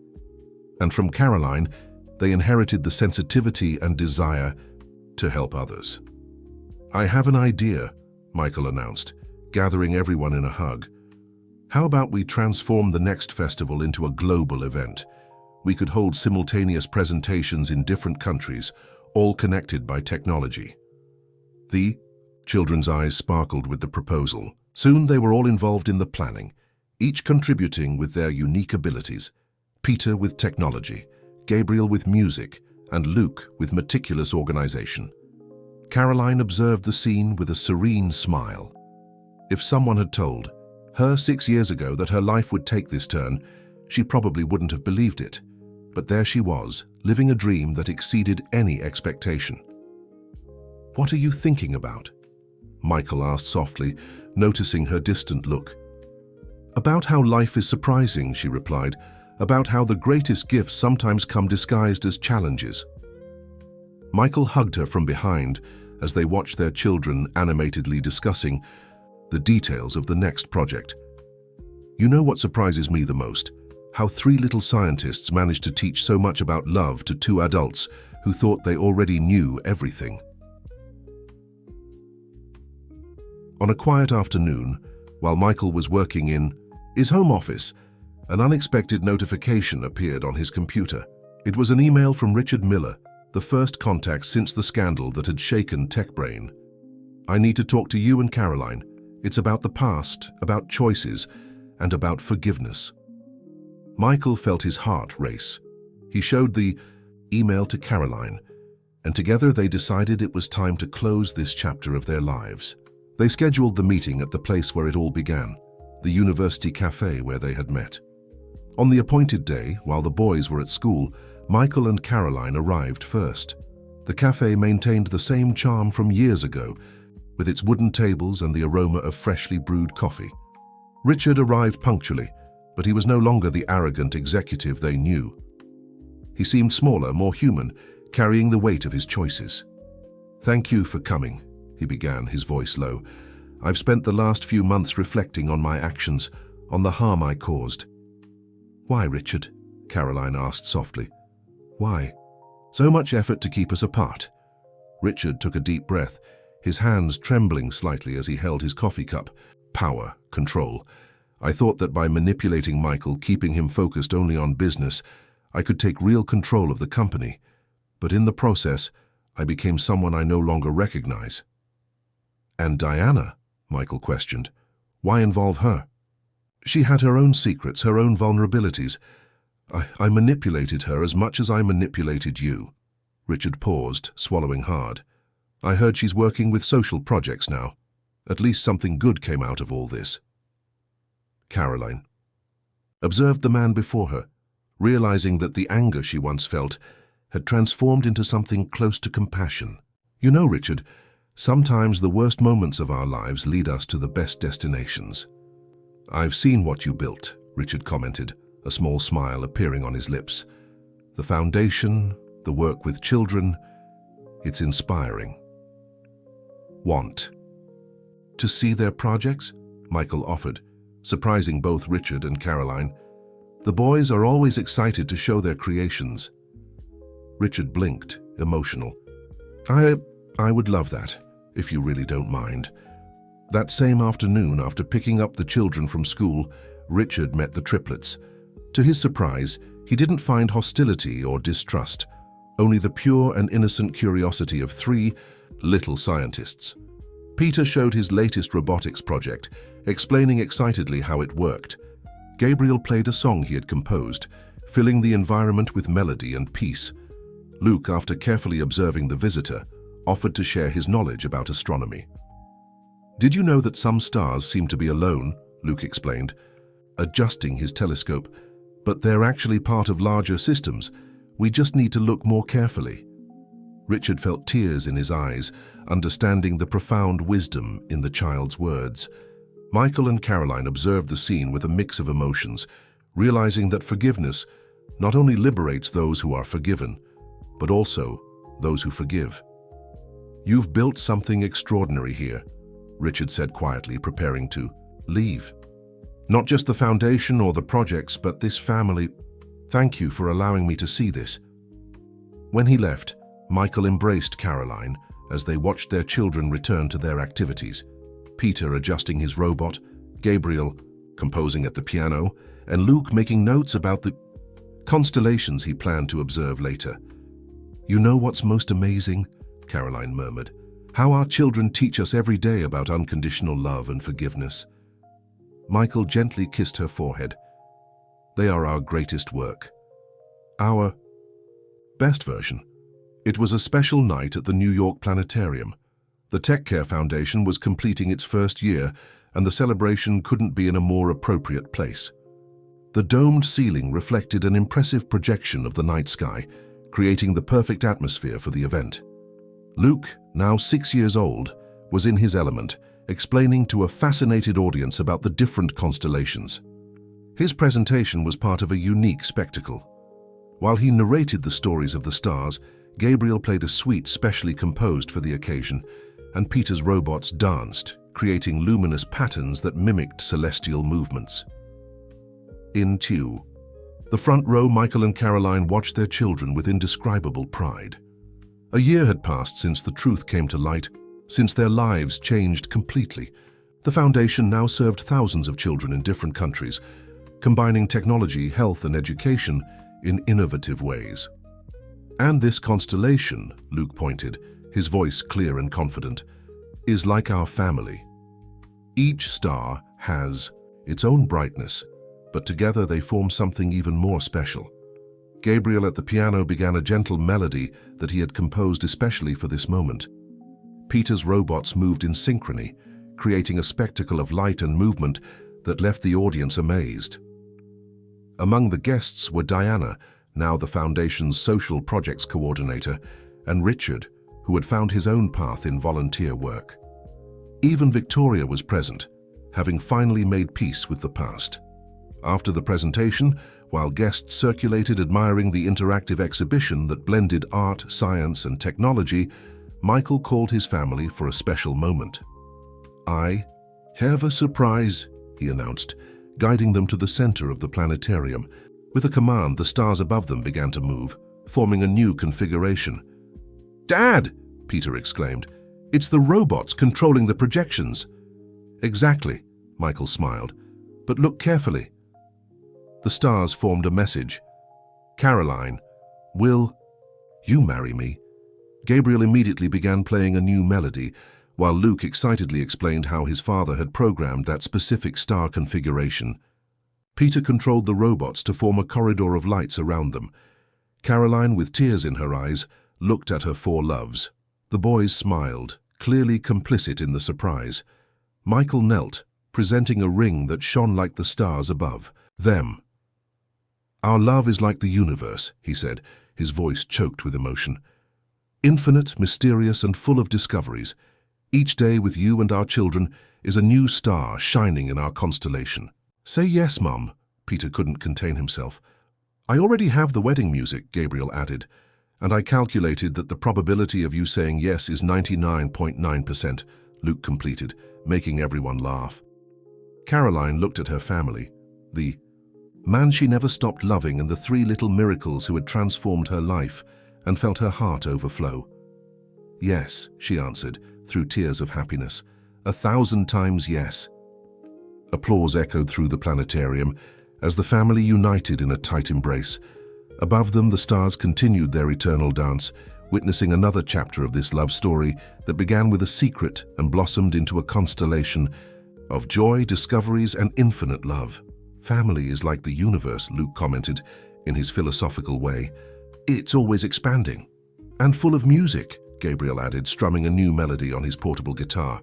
And from Caroline, they inherited the sensitivity and desire to help others. "I have an idea," Michael announced, gathering everyone in a hug. "How about we transform the next festival into a global event? We could hold simultaneous presentations in different countries, all connected by technology." The Children's eyes sparkled with the proposal. Soon they were all involved in the planning, each contributing with their unique abilities. Peter with technology, Gabriel with music, and Luke with meticulous organization. Caroline observed the scene with a serene smile. If someone had told her 6 years ago that her life would take this turn, she probably wouldn't have believed it. But there she was, living a dream that exceeded any expectation. "What are you thinking about?" Michael asked softly, noticing her distant look. "About how life is surprising," she replied, "about how the greatest gifts sometimes come disguised as challenges." Michael hugged her from behind as they watched their children animatedly discussing the details of the next project. "You know what surprises me the most? How 3 little scientists managed to teach so much about love to 2 adults who thought they already knew everything." On a quiet afternoon, while Michael was working in his home office, an unexpected notification appeared on his computer. It was an email from Richard Miller, the first contact since the scandal that had shaken TechBrain. "I need to talk to you and Caroline. It's about the past, about choices, and about forgiveness." Michael felt his heart race. He showed the email to Caroline, and together they decided it was time to close this chapter of their lives. They scheduled the meeting at the place where it all began, the university cafe where they had met. On the appointed day, while the boys were at school, Michael and Caroline arrived first. The cafe maintained the same charm from years ago, with its wooden tables and the aroma of freshly brewed coffee. Richard arrived punctually, but he was no longer the arrogant executive they knew. He seemed smaller, more human, carrying the weight of his choices. "Thank you for coming," he began, his voice low. "I've spent the last few months reflecting on my actions, on the harm I caused." "Why, Richard?" Caroline asked softly. "Why? So much effort to keep us apart." Richard took a deep breath, his hands trembling slightly as he held his coffee cup. "Power, control. I thought that by manipulating Michael, keeping him focused only on business, I could take real control of the company. But in the process, I became someone I no longer recognize." "And Diana?" Michael questioned. "Why involve her?" "She had her own secrets, her own vulnerabilities. I manipulated her as much as I manipulated you." Richard paused, swallowing hard. "I heard she's working with social projects now. At least something good came out of all this." Caroline observed the man before her, realizing that the anger she once felt had transformed into something close to compassion. "You know, Richard, sometimes the worst moments of our lives lead us to the best destinations." "I've seen what you built," Richard commented, a small smile appearing on his lips. "The foundation, the work with children, it's inspiring." "Want to see their projects?" Michael offered, surprising both Richard and Caroline. "The boys are always excited to show their creations." Richard blinked, emotional. I would love that, if you really don't mind." That same afternoon, after picking up the children from school, Richard met the triplets. To his surprise, he didn't find hostility or distrust, only the pure and innocent curiosity of 3 little scientists. Peter showed his latest robotics project, explaining excitedly how it worked. Gabriel played a song he had composed, filling the environment with melody and peace. Luke, after carefully observing the visitor, offered to share his knowledge about astronomy. "Did you know that some stars seem to be alone?" Luke explained, adjusting his telescope. "But they're actually part of larger systems. We just need to look more carefully." Richard felt tears in his eyes, understanding the profound wisdom in the child's words. Michael and Caroline observed the scene with a mix of emotions, realizing that forgiveness not only liberates those who are forgiven, but also those who forgive. "You've built something extraordinary here," Richard said quietly, preparing to leave. "Not just the foundation or the projects, but this family. Thank you for allowing me to see this." When he left, Michael embraced Caroline as they watched their children return to their activities. Peter adjusting his robot, Gabriel composing at the piano, and Luke making notes about the constellations he planned to observe later. "You know what's most amazing?" Caroline murmured. How our children teach us every day about unconditional love and forgiveness. Michael gently kissed her forehead. They are our greatest work. Our best version. It was a special night at the New York Planetarium. The Tech Care Foundation was completing its first year, and the celebration couldn't be in a more appropriate place. The domed ceiling reflected an impressive projection of the night sky, creating the perfect atmosphere for the event. Luke, now 6 years old, was in his element, explaining to a fascinated audience about the different constellations. His presentation was part of a unique spectacle. While he narrated the stories of the stars, Gabriel played a suite specially composed for the occasion, and Peter's robots danced, creating luminous patterns that mimicked celestial movements. In tune. The front row, Michael and Caroline watched their children with indescribable pride. A year had passed since the truth came to light, since their lives changed completely. The foundation now served thousands of children in different countries, combining technology, health, and education in innovative ways. And this constellation, Luke pointed, his voice clear and confident, is like our family. Each star has its own brightness, but together they form something even more special. Gabriel at the piano began a gentle melody that he had composed especially for this moment. Peter's robots moved in synchrony, creating a spectacle of light and movement that left the audience amazed. Among the guests were Diana, now the Foundation's social projects coordinator, and Richard, who had found his own path in volunteer work. Even Victoria was present, having finally made peace with the past. After the presentation, while guests circulated admiring the interactive exhibition that blended art, science, and technology, Michael called his family for a special moment. "I have a surprise," he announced, guiding them to the center of the planetarium. With a command, the stars above them began to move, forming a new configuration. "Dad!" Peter exclaimed. "It's the robots controlling the projections." "Exactly," Michael smiled. "But look carefully." The stars formed a message. "Caroline, will you marry me?" Gabriel immediately began playing a new melody, while Luke excitedly explained how his father had programmed that specific star configuration. Peter controlled the robots to form a corridor of lights around them. Caroline, with tears in her eyes, looked at her four loves. The boys smiled, clearly complicit in the surprise. Michael knelt, presenting a ring that shone like the stars above them. "Our love is like the universe," he said, his voice choked with emotion. "Infinite, mysterious, and full of discoveries. Each day with you and our children is a new star shining in our constellation." "Say yes, Mum," Peter couldn't contain himself. "I already have the wedding music," Gabriel added, "and I calculated that the probability of you saying yes is 99.9%, Luke completed, making everyone laugh. Caroline looked at her family, the man she never stopped loving and the three little miracles who had transformed her life, and felt her heart overflow. "Yes," she answered, through tears of happiness. 1,000 times yes." Applause echoed through the planetarium as the family united in a tight embrace. Above them, the stars continued their eternal dance, witnessing another chapter of this love story that began with a secret and blossomed into a constellation of joy, discoveries, and infinite love. "Family is like the universe," Luke commented in his philosophical way. "It's always expanding." "And full of music," Gabriel added, strumming a new melody on his portable guitar.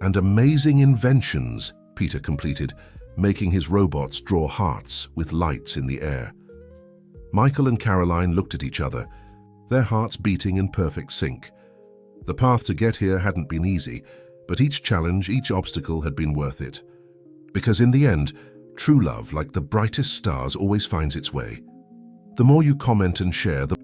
"And amazing inventions," Peter completed, making his robots draw hearts with lights in the air. Michael and Caroline looked at each other, their hearts beating in perfect sync. The path to get here hadn't been easy, but each challenge, each obstacle had been worth it. Because in the end, true love, like the brightest stars, always finds its way. The more you comment and share, the